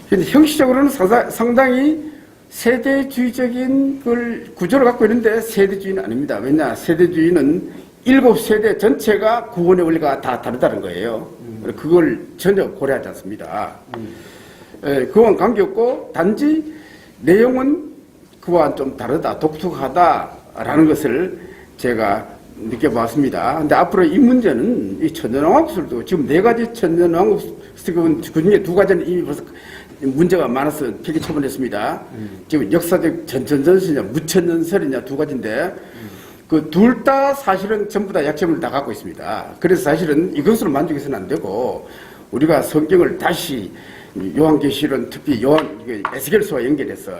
근데 형식적으로는 상당히 세대주의적인 걸 구조를 갖고 있는데 세대주의는 아닙니다. 왜냐, 세대주의는 7세대 전체가 구원의 원리가 다 다르다는 거예요. 그걸 전혀 고려하지 않습니다. 그건 관계없고 단지 내용은 그와 좀 다르다, 독특하다라는 것을 제가 느껴봤습니다. 근데 앞으로 이 문제는 이 천년왕국술도 지금 4가지 천년왕국술, 그 중에 2가지는 이미 벌써 문제가 많아서 폐기 처분했습니다. 지금 역사적 전천전설이냐 무천년설이냐 2가지인데 그 둘 다 사실은 전부 다 약점을 다 갖고 있습니다. 그래서 사실은 이것으로 만족해서는 안 되고 우리가 성경을 다시 요한계시록 특히 에스겔서와 연결해서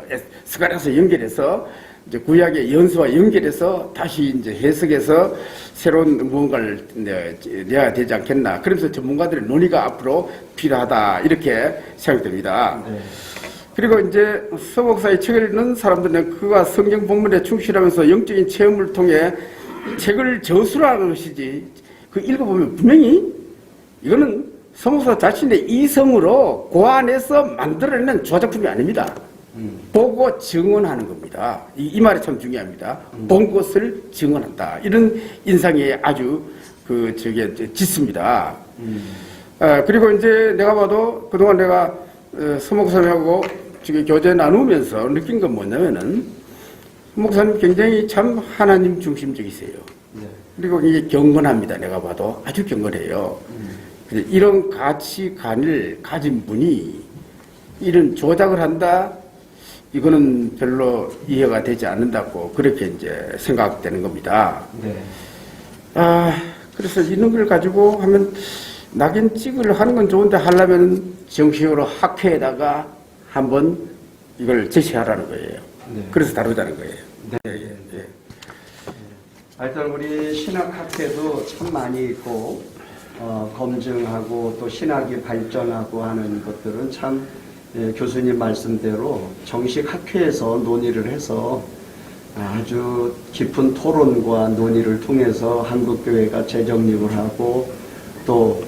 스가랴서 연결해서 이제 구약의 연서와 연결해서 다시 이제 해석해서 새로운 무언가를 내야 되지 않겠나. 그러면서 전문가들의 논의가 앞으로 필요하다 이렇게 생각됩니다. 네. 그리고 이제 서 목사의 책을 읽는 사람들은 그가 성경 본문에 충실하면서 영적인 체험을 통해 책을 저술하는 것이지, 그 읽어보면 분명히 이거는 서 목사 자신의 이성으로 고안해서 만들어내는 조작품이 아닙니다. 보고 증언하는 겁니다. 이 말이 참 중요합니다. 본 것을 증언한다. 이런 인상이 아주 짙습니다. 그리고 이제 내가 봐도 그동안 내가 서 목사님하고 지금 교제 나누면서 느낀 건 뭐냐면은 목사님 굉장히 참 하나님 중심적이세요. 네. 그리고 이게 경건합니다. 내가 봐도 아주 경건해요. 이런 가치관을 가진 분이 이런 조작을 한다, 이거는 별로 이해가 되지 않는다고 그렇게 이제 생각되는 겁니다. 네. 그래서 이런 걸 가지고 하면 낙인 찍으려 하는 건 좋은데 하려면 정식으로 학회에다가 한번 이걸 제시하라는 거예요. 네. 그래서 다루자는 거예요. 네. 네. 하여튼 우리 신학학회도 참 많이 있고 검증하고 또 신학이 발전하고 하는 것들은 참 교수님 말씀대로 정식 학회에서 논의를 해서 아주 깊은 토론과 논의를 통해서 한국교회가 재정립을 하고 또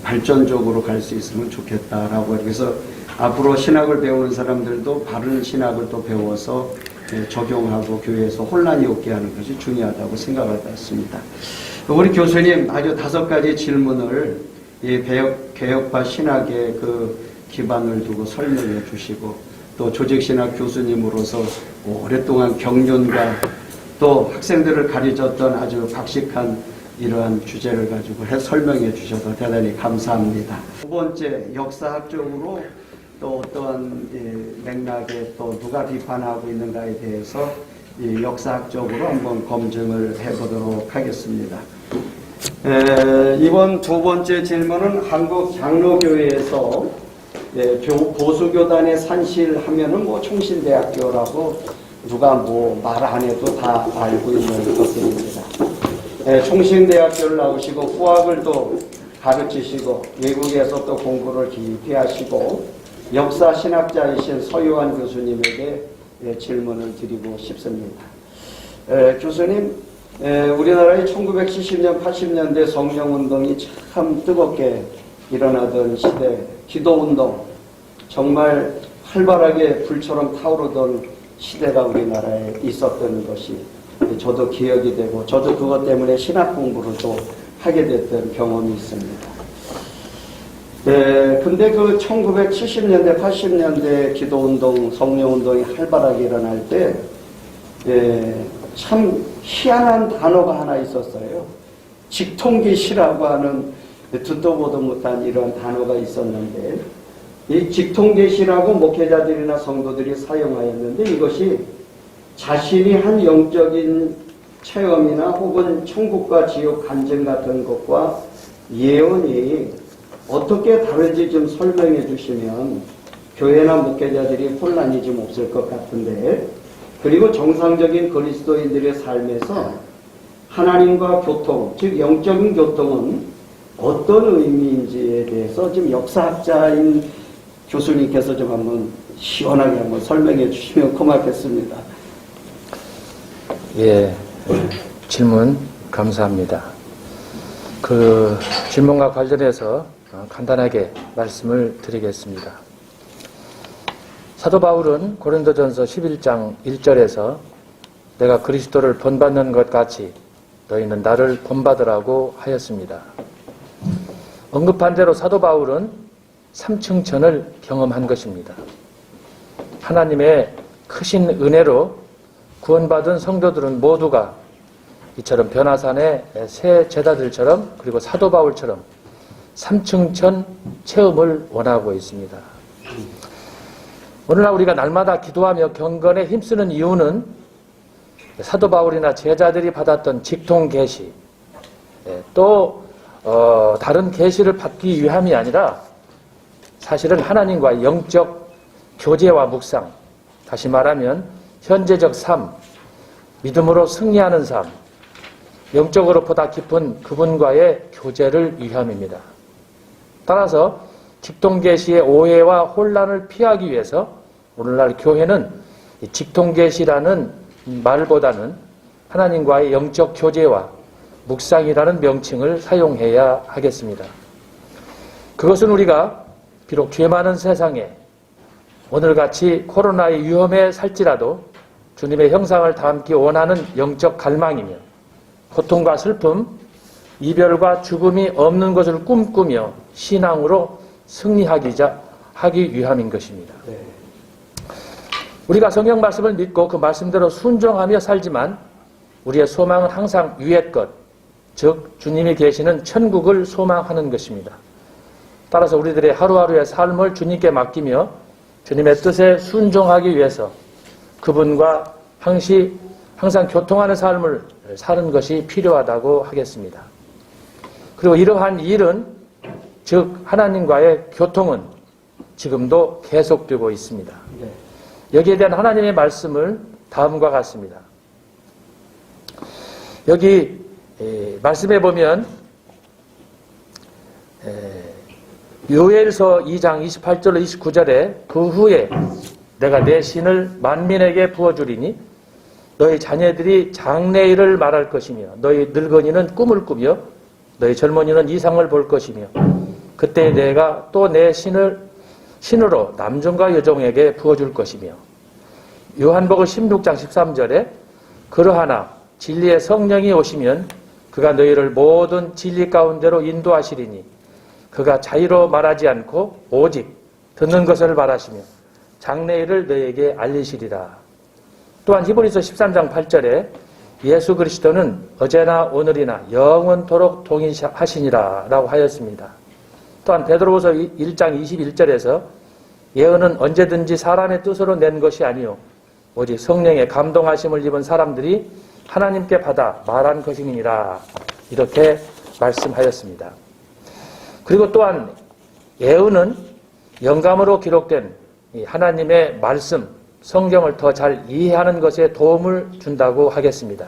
발전적으로 갈 수 있으면 좋겠다라고. 그래서 앞으로 신학을 배우는 사람들도 바른 신학을 또 배워서 적용하고 교회에서 혼란이 없게 하는 것이 중요하다고 생각을 했습니다. 우리 교수님 아주 5가지 질문을 이 개혁파 신학의 그 기반을 두고 설명해 주시고 또 조직신학 교수님으로서 오랫동안 경륜과 또 학생들을 가르쳤던 아주 박식한 이러한 주제를 가지고 설명해 주셔서 대단히 감사합니다. 2번째, 역사학적으로 또 어떤 맥락에 또 누가 비판하고 있는가에 대해서 역사학적으로 한번 검증을 해보도록 하겠습니다. 이번 2번째 질문은 한국 장로교회에서 보수교단에 산실하면은 뭐 총신대학교라고 누가 뭐 말 안 해도 다 알고 있는 것들입니다. 총신대학교를 나오시고 후학을 또 가르치시고 외국에서 또 공부를 깊이 하시고 역사 신학자이신 서유한 교수님에게 질문을 드리고 싶습니다. 교수님, 우리나라의 1970년, 80년대 성령운동이 참 뜨겁게 일어나던 시대, 기도운동, 정말 활발하게 불처럼 타오르던 시대가 우리나라에 있었던 것이 저도 기억이 되고, 저도 그것 때문에 신학 공부를 또 하게 됐던 경험이 있습니다. 네, 근데 그 1970년대, 80년대 기도운동, 성령운동이 활발하게 일어날 때, 참 희한한 단어가 하나 있었어요. 직통계시라고 하는 듣도 보도 못한 이런 단어가 있었는데, 이 직통계시라고 목회자들이나 성도들이 사용하였는데, 이것이 자신이 한 영적인 체험이나 혹은 천국과 지옥 간증 같은 것과 예언이 어떻게 다른지 좀 설명해 주시면 교회나 목회자들이 혼란이 좀 없을 것 같은데, 그리고 정상적인 그리스도인들의 삶에서 하나님과 교통, 즉 영적인 교통은 어떤 의미인지에 대해서 좀 역사학자인 교수님께서 좀 한번 시원하게 한번 설명해 주시면 고맙겠습니다. 예, 질문 감사합니다. 그 질문과 관련해서 간단하게 말씀을 드리겠습니다. 사도 바울은 고린도전서 11장 1절에서 내가 그리스도를 본받는 것 같이 너희는 나를 본받으라고 하였습니다. 언급한 대로 사도 바울은 삼층천을 경험한 것입니다. 하나님의 크신 은혜로 구원받은 성도들은 모두가 이처럼 변화산의 새 제자들처럼, 그리고 사도 바울처럼 삼층천 체험을 원하고 있습니다. 오늘날 우리가 날마다 기도하며 경건에 힘쓰는 이유는 사도 바울이나 제자들이 받았던 직통 계시, 또 다른 계시를 받기 위함이 아니라 사실은 하나님과 영적 교제와 묵상, 다시 말하면 현재적 삶, 믿음으로 승리하는 삶, 영적으로 보다 깊은 그분과의 교제를 위함입니다. 따라서 직통계시의 오해와 혼란을 피하기 위해서 오늘날 교회는 직통계시라는 말보다는 하나님과의 영적 교제와 묵상이라는 명칭을 사용해야 하겠습니다. 그것은 우리가 비록 죄 많은 세상에 오늘같이 코로나의 위험에 살지라도 주님의 형상을 닮기 원하는 영적 갈망이며, 고통과 슬픔, 이별과 죽음이 없는 것을 꿈꾸며 신앙으로 승리하기 위함인 것입니다. 우리가 성경 말씀을 믿고 그 말씀대로 순종하며 살지만 우리의 소망은 항상 위의 것, 즉 주님이 계시는 천국을 소망하는 것입니다. 따라서 우리들의 하루하루의 삶을 주님께 맡기며 주님의 뜻에 순종하기 위해서 그분과 항상 교통하는 삶을 사는 것이 필요하다고 하겠습니다. 그리고 이러한 일은, 즉 하나님과의 교통은 지금도 계속되고 있습니다. 여기에 대한 하나님의 말씀을 다음과 같습니다. 여기 말씀해 보면 요엘서 2장 28절로 29절에 그 후에 내가 내 신을 만민에게 부어주리니 너희 자녀들이 장래일을 말할 것이며 너희 늙은이는 꿈을 꾸며 너희 젊은이는 이상을 볼 것이며 그때 내가 또 내 신으로 남종과 여종에게 부어줄 것이며, 요한복음 16장 13절에 그러하나 진리의 성령이 오시면 그가 너희를 모든 진리 가운데로 인도하시리니 그가 자의로 말하지 않고 오직 듣는 것을 말하시며 장래일을 너희에게 알리시리라. 또한 히브리서 13장 8절에 예수 그리스도는 어제나 오늘이나 영원토록 동일하시니라 라고 하였습니다. 또한 베드로후서 1장 21절에서 예언은 언제든지 사람의 뜻으로 낸 것이 아니요 오직 성령의 감동하심을 입은 사람들이 하나님께 받아 말한 것이니라, 이렇게 말씀하였습니다. 그리고 또한 예언은 영감으로 기록된 하나님의 말씀, 성경을 더 잘 이해하는 것에 도움을 준다고 하겠습니다.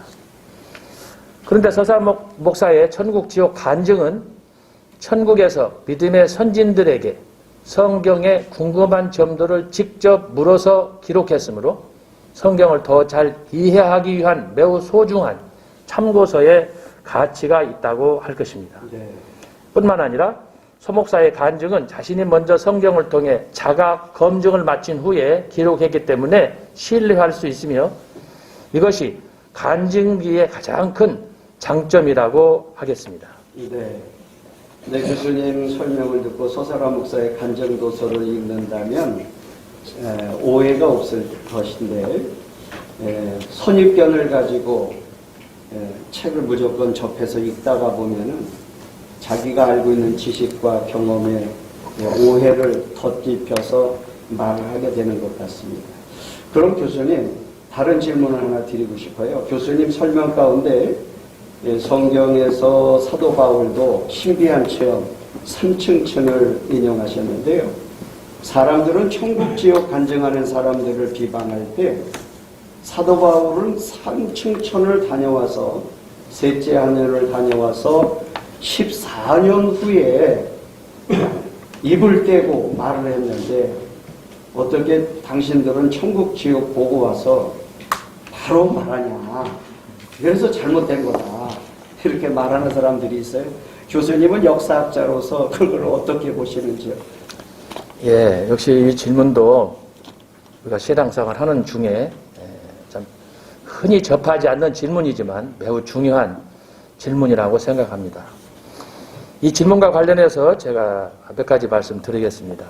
그런데 서사 목사의 천국 지옥 간증은 천국에서 믿음의 선진들에게 성경의 궁금한 점들을 직접 물어서 기록했으므로 성경을 더 잘 이해하기 위한 매우 소중한 참고서의 가치가 있다고 할 것입니다. 뿐만 아니라 서 목사의 간증은 자신이 먼저 성경을 통해 자각 검증을 마친 후에 기록했기 때문에 신뢰할 수 있으며 이것이 간증기의 가장 큰 장점이라고 하겠습니다. 네. 네, 교수님 설명을 듣고 서사라 목사의 간증도서를 읽는다면 오해가 없을 것인데 선입견을 가지고 책을 무조건 접해서 읽다가 보면은 자기가 알고 있는 지식과 경험에 오해를 덧입혀서 말을 하게 되는 것 같습니다. 그럼 교수님, 다른 질문을 하나 드리고 싶어요. 교수님 설명 가운데 성경에서 사도 바울도 신비한 체험, 3층천을 인용하셨는데요. 사람들은 천국 지옥 간증하는 사람들을 비방할 때 사도 바울은 3층천을 다녀와서 셋째 하늘을 다녀와서 14년 후에 입을 떼고 말을 했는데 어떻게 당신들은 천국 지옥 보고 와서 바로 말하냐. 그래서 잘못된 거다. 이렇게 말하는 사람들이 있어요. 교수님은 역사학자로서 그걸 어떻게 보시는지요? 예, 역시 이 질문도 우리가 신앙생활 하는 중에 참 흔히 접하지 않는 질문이지만 매우 중요한 질문이라고 생각합니다. 이 질문과 관련해서 제가 몇 가지 말씀드리겠습니다.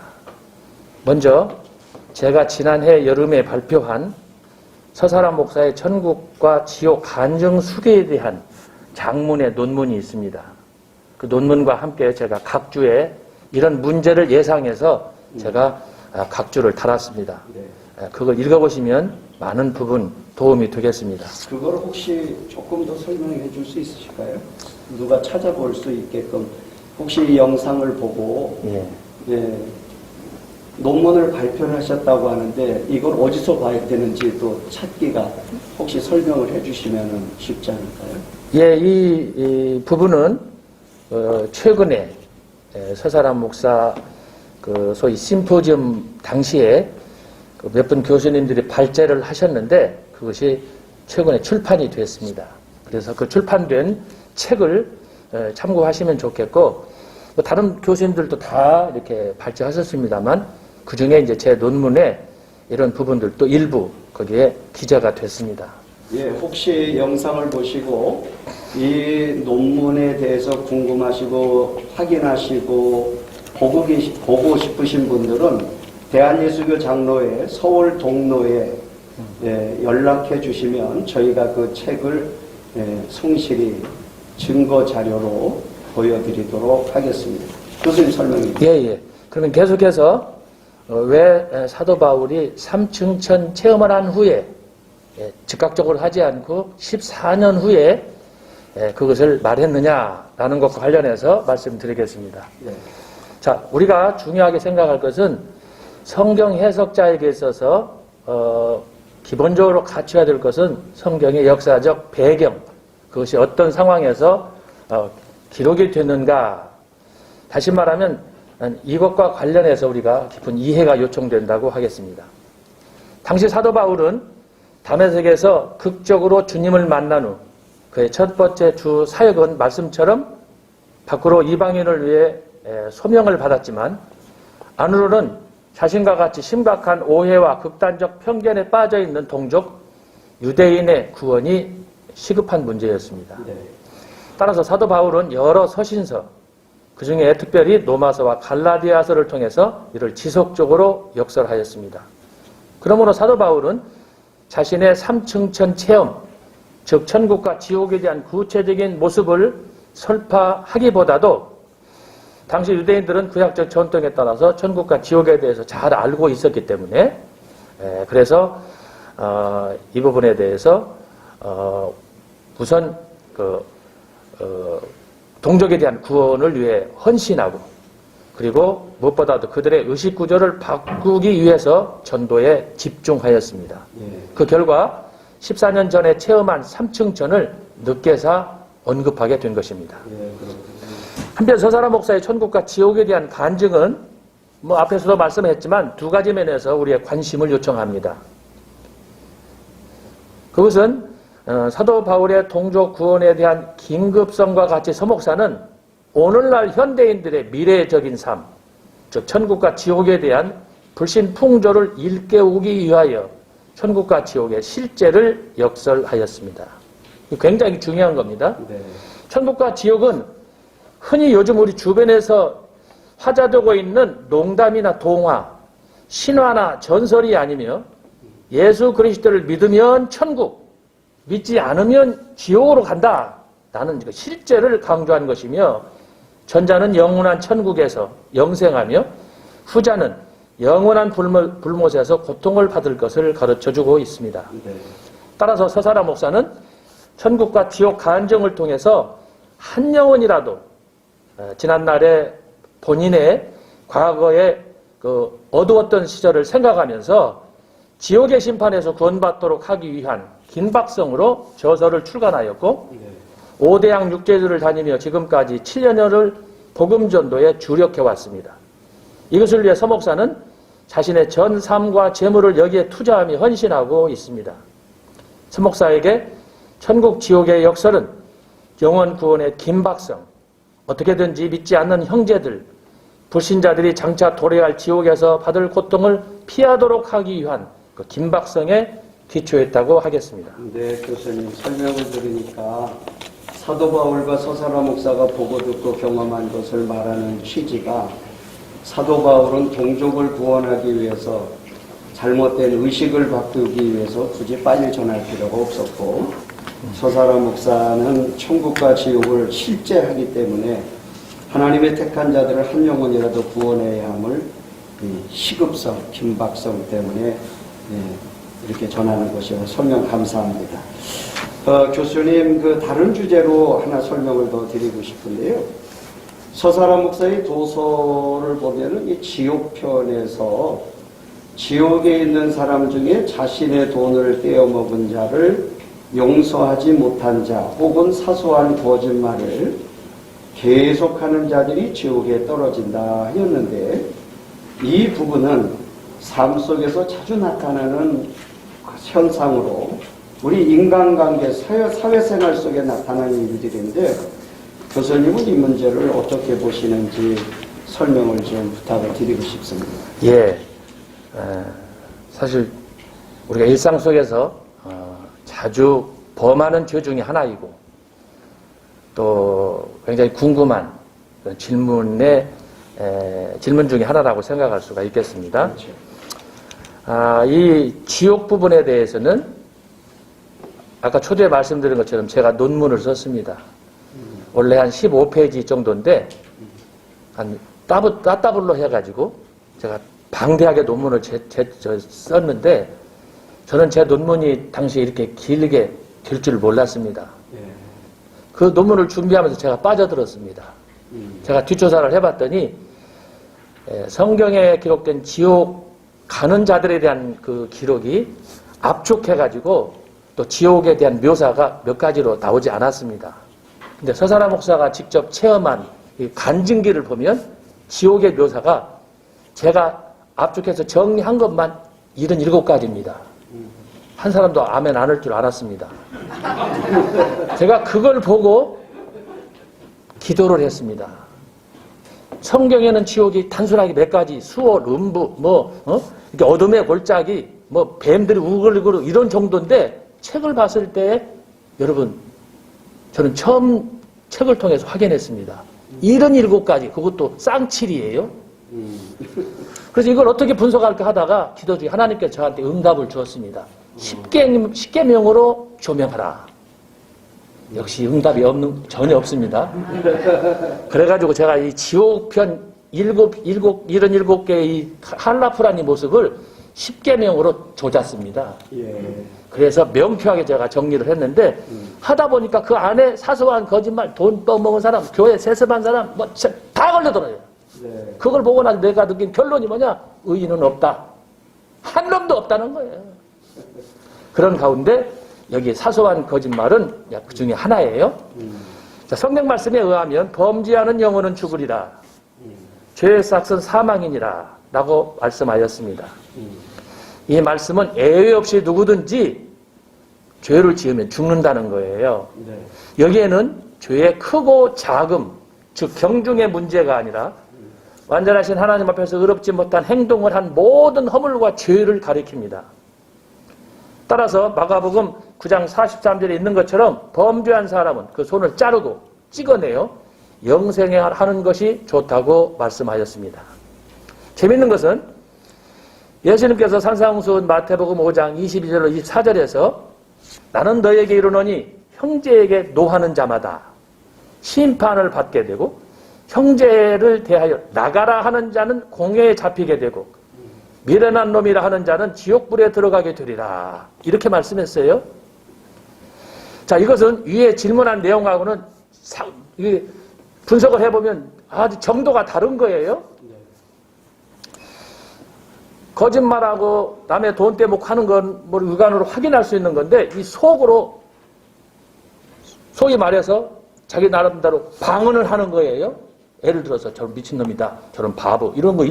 먼저 제가 지난해 여름에 발표한 서사라 목사의 천국과 지옥 간증 수계에 대한 장문의 논문이 있습니다. 그 논문과 함께 제가 각 주에 이런 문제를 예상해서 제가 각 주를 달았습니다. 네. 그걸 읽어보시면 많은 부분 도움이 되겠습니다. 그걸 혹시 조금 더 설명해 줄 수 있으실까요? 누가 찾아볼 수 있게끔 혹시 이 영상을 보고 논문을 발표를 하셨다고 하는데 이걸 어디서 봐야 되는지도 찾기가 혹시 설명을 해주시면 쉽지 않을까요? 예, 이 부분은 최근에 서사라 목사 그 소위 심포지엄 당시에 몇 분 교수님들이 발제를 하셨는데 그것이 최근에 출판이 됐습니다. 그래서 그 출판된 책을 참고하시면 좋겠고 다른 교수님들도 다 이렇게 발제하셨습니다만 그 중에 이제 제 논문에 이런 부분들도 일부 거기에 기재가 됐습니다. 예, 혹시 영상을 보시고 이 논문에 대해서 궁금하시고 확인하시고 보고 싶으신 분들은 대한예수교 장로회 서울 동로에 연락해 주시면 저희가 그 책을 성실히 증거 자료로 보여드리도록 하겠습니다. 교수님 설명해 주세요. 예. 그러면 계속해서 왜 사도 바울이 3층천 체험을 한 후에 즉각적으로 하지 않고 14년 후에 그것을 말했느냐라는 것과 관련해서 말씀드리겠습니다. 네. 자, 우리가 중요하게 생각할 것은 성경 해석자에게 있어서 기본적으로 갖춰야 될 것은 성경의 역사적 배경, 그것이 어떤 상황에서 기록이 됐는가. 다시 말하면 이것과 관련해서 우리가 깊은 이해가 요청된다고 하겠습니다. 당시 사도 바울은 다메섹에서 극적으로 주님을 만난 후 그의 첫 번째 주 사역은 말씀처럼 밖으로 이방인을 위해 소명을 받았지만 안으로는 자신과 같이 심각한 오해와 극단적 편견에 빠져있는 동족 유대인의 구원이 시급한 문제였습니다. 네. 따라서 사도 바울은 여러 서신서, 그 중에 특별히 로마서와 갈라디아서를 통해서 이를 지속적으로 역설하였습니다. 그러므로 사도 바울은 자신의 3층천 체험, 즉 천국과 지옥에 대한 구체적인 모습을 설파하기보다도 당시 유대인들은 구약적 전통에 따라서 천국과 지옥에 대해서 잘 알고 있었기 때문에 그래서 이 부분에 대해서 우선 동족에 대한 구원을 위해 헌신하고 그리고 무엇보다도 그들의 의식 구조를 바꾸기 위해서 전도에 집중하였습니다. 그 결과 14년 전에 체험한 3층천을 늦게사 언급하게 된 것입니다. 한편 서사라 목사의 천국과 지옥에 대한 간증은 앞에서도 말씀했지만 두 가지 면에서 우리의 관심을 요청합니다. 그것은 사도 바울의 동족 구원에 대한 긴급성과 같이 서목사는 오늘날 현대인들의 미래적인 삶, 즉 천국과 지옥에 대한 불신 풍조를 일깨우기 위하여 천국과 지옥의 실제를 역설하였습니다. 굉장히 중요한 겁니다. 네. 천국과 지옥은 흔히 요즘 우리 주변에서 화자되고 있는 농담이나 동화, 신화나 전설이 아니며 예수 그리스도를 믿으면 천국, 믿지 않으면 지옥으로 간다. 라는 실제를 강조한 것이며 전자는 영원한 천국에서 영생하며 후자는 영원한 불못에서 고통을 받을 것을 가르쳐주고 있습니다. 네. 따라서 서사라 목사는 천국과 지옥 간증을 통해서 한 영혼이라도 지난날에 본인의 과거에 그 어두웠던 시절을 생각하면서 지옥의 심판에서 구원받도록 하기 위한 긴박성으로 저서를 출간하였고 네. 5대양 6제주를 다니며 지금까지 7년여를 복음전도에 주력해왔습니다. 이것을 위해 서 목사는 자신의 전 삶과 재물을 여기에 투자하며 헌신하고 있습니다. 서 목사에게 천국 지옥의 역설은 영원 구원의 긴박성, 어떻게든지 믿지 않는 형제들, 불신자들이 장차 도래할 지옥에서 받을 고통을 피하도록 하기 위한 그 긴박성에 기초했다고 하겠습니다. 네, 교수님 설명을 들으니까 사도 바울과 서사라 목사가 보고 듣고 경험한 것을 말하는 취지가 사도 바울은 동족을 구원하기 위해서 잘못된 의식을 바꾸기 위해서 굳이 빨리 전할 필요가 없었고 서사라 목사는 천국과 지옥을 실제 하기 때문에 하나님의 택한 자들을 한 영혼이라도 구원해야 함을 시급성, 긴박성 때문에 이렇게 전하는 것이요. 설명 감사합니다. 교수님, 그 다른 주제로 하나 설명을 더 드리고 싶은데요. 서사라 목사의 도서를 보면은 이 지옥편에서 지옥에 있는 사람 중에 자신의 돈을 떼어먹은 자를 용서하지 못한 자 혹은 사소한 거짓말을 계속하는 자들이 지옥에 떨어진다 하였는데 이 부분은 삶 속에서 자주 나타나는 현상으로 우리 인간관계, 사회생활 속에 나타나는 일들인데 교수님은 이 문제를 어떻게 보시는지 설명을 좀 부탁을 드리고 싶습니다. 예, 사실 우리가 일상 속에서 자주 범하는 죄 중에 하나이고 또 굉장히 궁금한 그런 질문 중에 하나라고 생각할 수가 있겠습니다. 그렇죠. 이 지옥 부분에 대해서는 아까 초대에 말씀드린 것처럼 제가 논문을 썼습니다. 원래 한 15페이지 정도인데 한 따따블로 해가지고 제가 방대하게 논문을 썼는데 저는 제 논문이 당시에 이렇게 길게 될 줄 몰랐습니다. 예. 그 논문을 준비하면서 제가 빠져들었습니다. 제가 뒷조사를 해봤더니 성경에 기록된 지옥 가는 자들에 대한 그 기록이 압축해가지고 또 지옥에 대한 묘사가 몇 가지로 나오지 않았습니다. 근데 서사라 목사가 직접 체험한 이 간증기를 보면 지옥의 묘사가 제가 압축해서 정리한 것만 77가지입니다. 한 사람도 아멘 안 할 줄 알았습니다. 제가 그걸 보고 기도를 했습니다. 성경에는 지옥이 단순하게 몇 가지 수월, 음부, 이렇게 어둠의 골짜기, 뱀들이 우글우글 이런 정도인데 책을 봤을 때 여러분 저는 처음 책을 통해서 확인했습니다. 77가지 그것도 쌍칠이에요. 그래서 이걸 어떻게 분석할까 하다가 기도 중에 하나님께서 저한테 응답을 주었습니다. 10계명으로 조명하라. 역시 응답이 전혀 없습니다. 그래가지고 제가 이 지옥편 77개의 이 한라프라니 모습을 10계명으로 조졌습니다. 예. 그래서 명쾌하게 제가 정리를 했는데 하다 보니까 그 안에 사소한 거짓말, 돈 떠먹은 사람, 교회 세습한 사람 다 걸려들어요. 네. 그걸 보고 나서 내가 느낀 결론이 뭐냐? 의인은 없다. 한 놈도 없다는 거예요. 그런 가운데 여기 사소한 거짓말은 그 중에 하나예요. 자, 성경 말씀에 의하면 범죄하는 영혼은 죽으리라. 죄의 삭은 사망이니라 라고 말씀하였습니다. 이 말씀은 예외 없이 누구든지 죄를 지으면 죽는다는 거예요. 네. 여기에는 죄의 크고 작음, 즉 경중의 문제가 아니라 완전하신 하나님 앞에서 의롭지 못한 행동을 한 모든 허물과 죄를 가리킵니다. 따라서 마가복음 9장 43절에 있는 것처럼 범죄한 사람은 그 손을 자르고 찍어내요. 영생하는 것이 좋다고 말씀하셨습니다. 재밌는 것은 예수님께서 산상수훈 마태복음 5장 22절로 24절에서 나는 너에게 이르노니 형제에게 노하는 자마다 심판을 받게 되고 형제를 대하여 나가라 하는 자는 공회에 잡히게 되고 미련한 놈이라 하는 자는 지옥불에 들어가게 되리라. 이렇게 말씀했어요. 자, 이것은 위에 질문한 내용하고는 분석을 해보면 아주 정도가 다른 거예요. 거짓말하고 남의 돈 떼먹고 하는 건 뭐 육안으로 확인할 수 있는 건데 이 속으로 소위 말해서 자기 나름대로 방언을 하는 거예요. 예를 들어서 저런 미친놈이다, 저런 바보 이런 거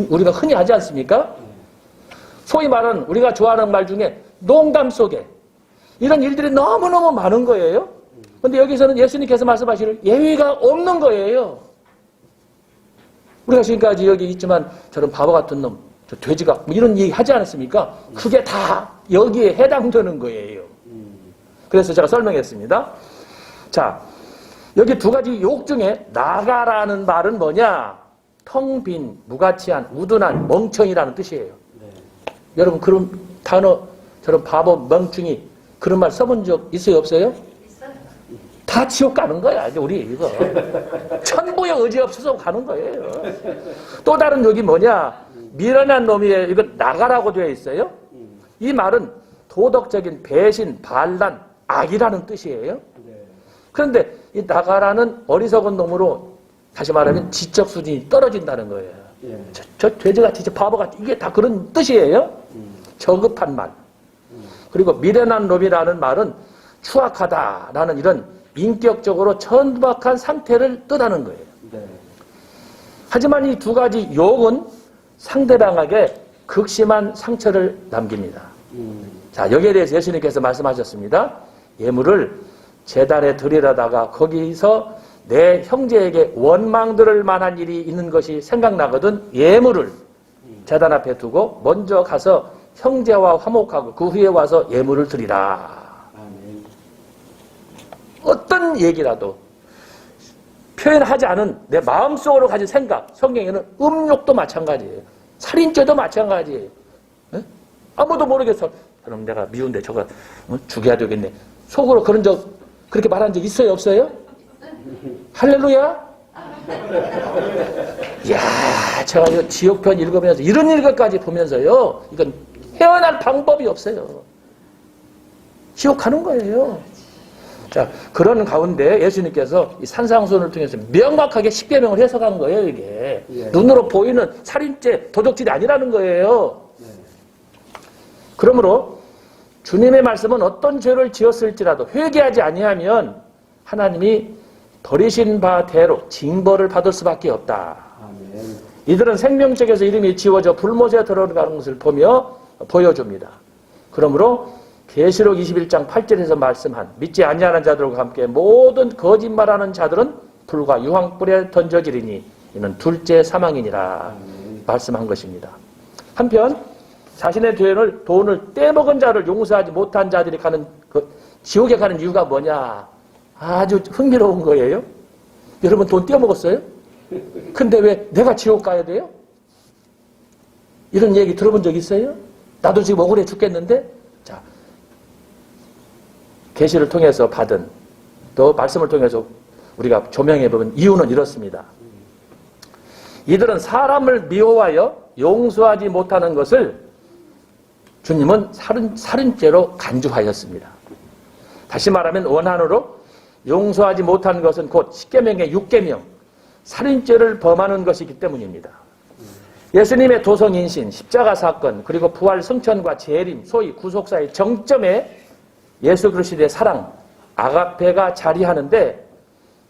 우리가 흔히 하지 않습니까? 소위 말하는 우리가 좋아하는 말 중에 농담 속에 이런 일들이 너무너무 많은 거예요. 그런데 여기서는 예수님께서 말씀하시는 예외가 없는 거예요. 우리가 지금까지 여기 있지만 저런 바보 같은 놈, 저 돼지가 뭐 이런 얘기 하지 않았습니까? 그게 다 여기에 해당되는 거예요. 그래서 제가 설명했습니다. 자, 여기 두 가지 욕 중에 나가라는 말은 뭐냐? 텅 빈, 무가치한, 우둔한, 멍청이라는 뜻이에요. 네. 여러분 그런 단어, 저런 바보, 멍충이 그런 말 써본 적 있어요, 없어요? 있어요. 다 지옥 가는 거야, 우리 이거. 천부의 의지 없어서 가는 거예요. 또 다른 욕이 뭐냐? 미련한 놈이 이거 나가라고 되어 있어요. 이 말은 도덕적인 배신, 반란, 악이라는 뜻이에요. 그런데 이 나가라는 어리석은 놈으로 다시 말하면 지적 수준이 떨어진다는 거예요. 저 돼지같이, 저 바보같이 이게 다 그런 뜻이에요. 저급한 말. 그리고 미련한 놈이라는 말은 추악하다라는 이런 인격적으로 천박한 상태를 뜻하는 거예요. 하지만 이 두 가지 욕은 상대방에게 극심한 상처를 남깁니다. 자, 여기에 대해서 예수님께서 말씀하셨습니다. 예물을 제단에 드리려다가 거기서 내 형제에게 원망 들을 만한 일이 있는 것이 생각나거든 예물을 제단 앞에 두고 먼저 가서 형제와 화목하고 그 후에 와서 예물을 드리라. 어떤 얘기라도 표현하지 않은 내 마음속으로 가진 생각, 성경에는 음욕도 마찬가지예요. 살인죄도 마찬가지예요. 에? 아무도 모르겠어. 그럼 내가 미운데 저거 죽여야 되겠네. 속으로 그런 적, 그렇게 말한 적 있어요, 없어요? 할렐루야? 이야, 제가 이 지옥편 읽으면서 이런 일까지 보면서요, 이건 헤어날 방법이 없어요. 지옥 가는 거예요. 자, 그런 가운데 예수님께서 이 산상수훈을 통해서 명확하게 십계명을 해석한 거예요, 이게. 눈으로 보이는 살인죄, 도적질이 아니라는 거예요. 그러므로 주님의 말씀은 어떤 죄를 지었을지라도 회개하지 아니하면 하나님이 버리신 바대로 징벌을 받을 수밖에 없다. 아멘. 이들은 생명책에서 이름이 지워져 불못에 들어가는 것을 보여줍니다. 그러므로 계시록 21장 8절에서 말씀한 믿지 아니하는 자들과 함께 모든 거짓말하는 자들은 불과 유황불에 던져지리니 이는 둘째 사망이니라 말씀한 것입니다. 한편 자신의 돈을 떼먹은 자를 용서하지 못한 자들이 가는 지옥에 가는 이유가 뭐냐? 아주 흥미로운 거예요. 여러분 돈 떼어먹었어요? 근데 왜 내가 지옥 가야 돼요? 이런 얘기 들어본 적 있어요? 나도 지금 억울해 죽겠는데? 자, 계시를 통해서 받은 또 말씀을 통해서 우리가 조명해보면 이유는 이렇습니다. 이들은 사람을 미워하여 용서하지 못하는 것을 주님은 살인죄로 간주하였습니다. 다시 말하면 원한으로 용서하지 못한 것은 곧 십계명의 6계명, 살인죄를 범하는 것이기 때문입니다. 예수님의 도성인신, 십자가 사건, 그리고 부활 승천과 재림, 소위 구속사의 정점에 예수 그리스도의 사랑, 아가페가 자리하는데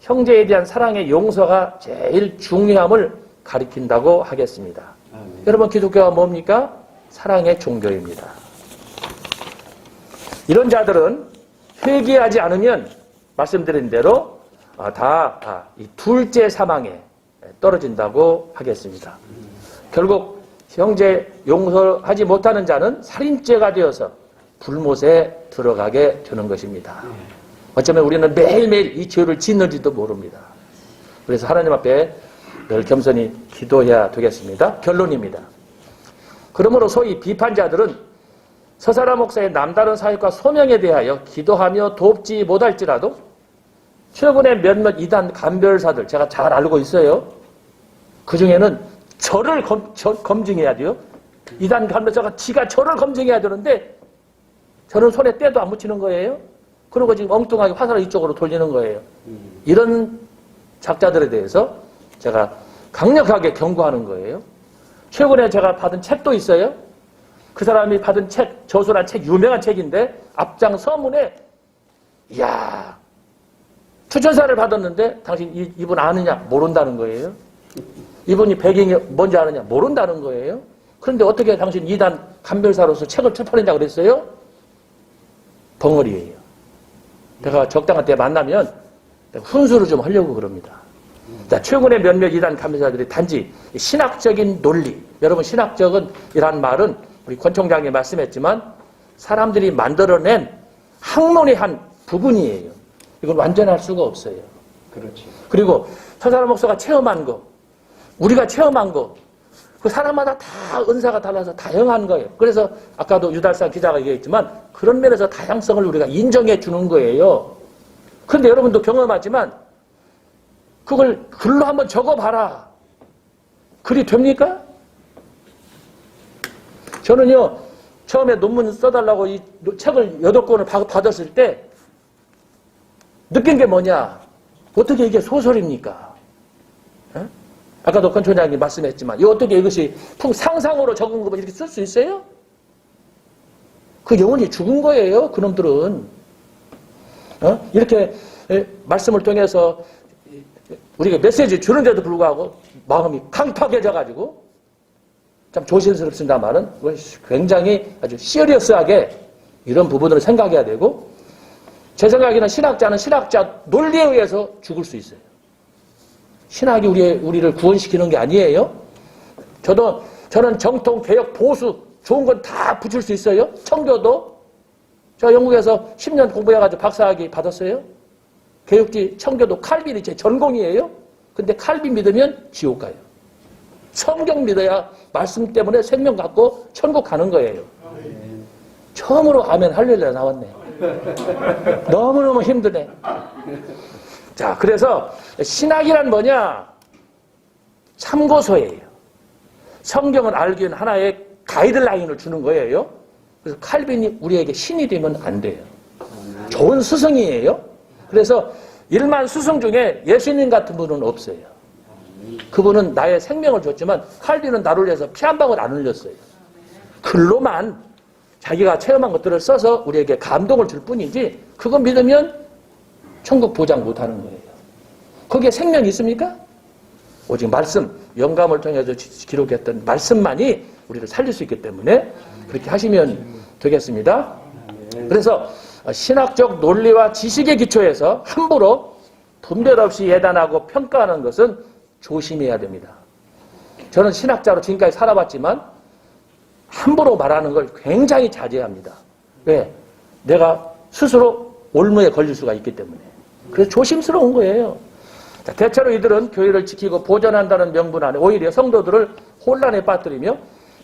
형제에 대한 사랑의 용서가 제일 중요함을 가리킨다고 하겠습니다. 여러분 기독교가 뭡니까? 사랑의 종교입니다. 이런 자들은 회개하지 않으면 말씀드린 대로 이 둘째 사망에 떨어진다고 하겠습니다. 결국 형제 용서하지 못하는 자는 살인죄가 되어서 불못에 들어가게 되는 것입니다. 어쩌면 우리는 매일매일 이 죄를 짓는지도 모릅니다. 그래서 하나님 앞에 늘 겸손히 기도해야 되겠습니다. 결론입니다. 그러므로 소위 비판자들은 서사라 목사의 남다른 사역과 소명에 대하여 기도하며 돕지 못할지라도 최근에 몇몇 이단 간별사들 제가 잘 알고 있어요. 그 중에는 저를 검증해야 돼요. 이단 간별사가 지가 저를 검증해야 되는데 저는 손에 때도 안 묻히는 거예요. 그리고 지금 엉뚱하게 화살을 이쪽으로 돌리는 거예요. 이런 작자들에 대해서 제가 강력하게 경고하는 거예요. 최근에 제가 받은 책도 있어요. 그 사람이 받은 책, 저술한 책, 유명한 책인데 앞장 서문에 이야, 추천사를 받았는데 당신 이분 아느냐? 모른다는 거예요. 이분이 배경이 뭔지 아느냐? 모른다는 거예요. 그런데 어떻게 당신 이단 간별사로서 책을 출판했냐 그랬어요? 벙어리예요. 내가 적당한 때 만나면 훈수를 좀 하려고 그럽니다. 자, 최근에 몇몇 이단 간별사들이 단지 신학적인 논리, 여러분 신학적인 이란 말은 우리 권 총장이 말씀했지만 사람들이 만들어낸 학문의 한 부분이에요. 이건 완전할 수가 없어요. 그렇죠. 그리고 서사라 목사가 체험한 거, 우리가 체험한 거, 그 사람마다 다 은사가 달라서 다양한 거예요. 그래서 아까도 유달산 기자가 얘기했지만 그런 면에서 다양성을 우리가 인정해 주는 거예요. 그런데 여러분도 경험하지만 그걸 글로 한번 적어봐라. 글이 됩니까? 저는요, 처음에 논문 써달라고 이 책을 8권을 받았을 때 느낀 게 뭐냐? 어떻게 이게 소설입니까? 에? 아까도 권 총장님 말씀했지만 어떻게 이것이 상상으로 적은 거면 이렇게 쓸 수 있어요? 그 영혼이 죽은 거예요. 그놈들은. 이렇게 말씀을 통해서 우리가 메시지 주는데도 불구하고 마음이 강팍해져가지고 참 조심스럽습니다만은 굉장히 아주 시리어스하게 이런 부분을 생각해야 되고 제 생각에는 신학자는 신학자 논리에 의해서 죽을 수 있어요. 신학이 우리를 구원시키는 게 아니에요. 저는 정통, 개혁, 보수 좋은 건 다 붙일 수 있어요. 청교도. 저 영국에서 10년 공부해가지고 박사학위 받았어요. 개혁주의, 청교도, 칼빈이 제 전공이에요. 근데 칼빈 믿으면 지옥 가요. 성경 믿어야 말씀 때문에 생명 갖고 천국 가는 거예요. 처음으로 아멘 할렐루야 나왔네. 너무너무 힘드네. 자, 그래서 신학이란 뭐냐? 참고서예요. 성경을 알기 위한 하나의 가이드라인을 주는 거예요. 그래서 칼빈이 우리에게 신이 되면 안 돼요. 좋은 스승이에요. 그래서 일만 스승 중에 예수님 같은 분은 없어요. 그분은 나의 생명을 줬지만 칼빈은 나를 위해서 피 한 방울 안 흘렸어요. 글로만 자기가 체험한 것들을 써서 우리에게 감동을 줄 뿐이지 그거 믿으면 천국 보장 못하는 거예요. 거기에 생명이 있습니까? 오직 말씀, 영감을 통해서 기록했던 말씀만이 우리를 살릴 수 있기 때문에 그렇게 하시면 되겠습니다. 그래서 신학적 논리와 지식의 기초에서 함부로 분별 없이 예단하고 평가하는 것은 조심해야 됩니다. 저는 신학자로 지금까지 살아봤지만 함부로 말하는 걸 굉장히 자제합니다. 왜? 내가 스스로 올무에 걸릴 수가 있기 때문에. 그래서 조심스러운 거예요. 자, 대체로 이들은 교회를 지키고 보존한다는 명분 안에 오히려 성도들을 혼란에 빠뜨리며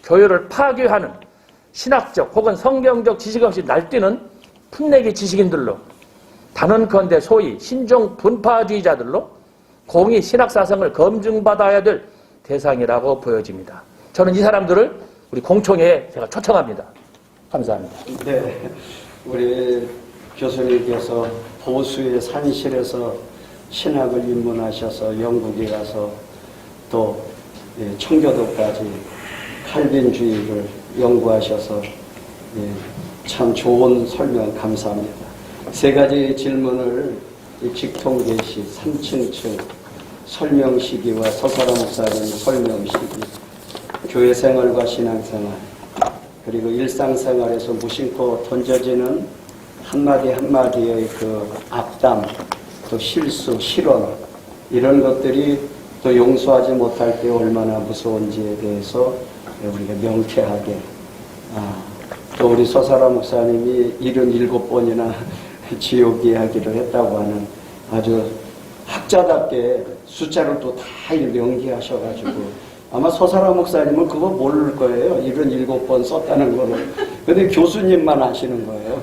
교회를 파괴하는 신학적 혹은 성경적 지식 없이 날뛰는 풋내기 지식인들로 단언컨대 소위 신종 분파주의자들로 공의 신학사상을 검증받아야 될 대상이라고 보여집니다. 저는 이 사람들을 우리 공청회에 제가 초청합니다. 감사합니다. 네, 우리 교수님께서 보수의 산실에서 신학을 입문하셔서 영국에 가서 또 청교도까지 칼빈주의를 연구하셔서 참 좋은 설명 감사합니다. 세 가지 질문을 직통계시 3층층 설명 시기와 서사라 목사님 설명 시기, 교회 생활과 신앙생활, 그리고 일상생활에서 무심코 던져지는 한마디 한마디의 그 악담, 또 실수, 실언, 이런 것들이 또 용서하지 못할 때 얼마나 무서운지에 대해서 우리가 명쾌하게, 또 우리 서사라 목사님이 77번이나 지옥 이야기를 했다고 하는 아주 학자답게 숫자를 또 다 명기하셔가지고 아마 소사라 목사님은 그거 모를 거예요. 77번 썼다는 거를. 근데 교수님만 아시는 거예요.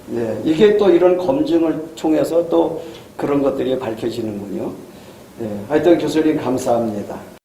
네, 이게 또 이런 검증을 통해서 또 그런 것들이 밝혀지는군요. 네, 하여튼 교수님 감사합니다.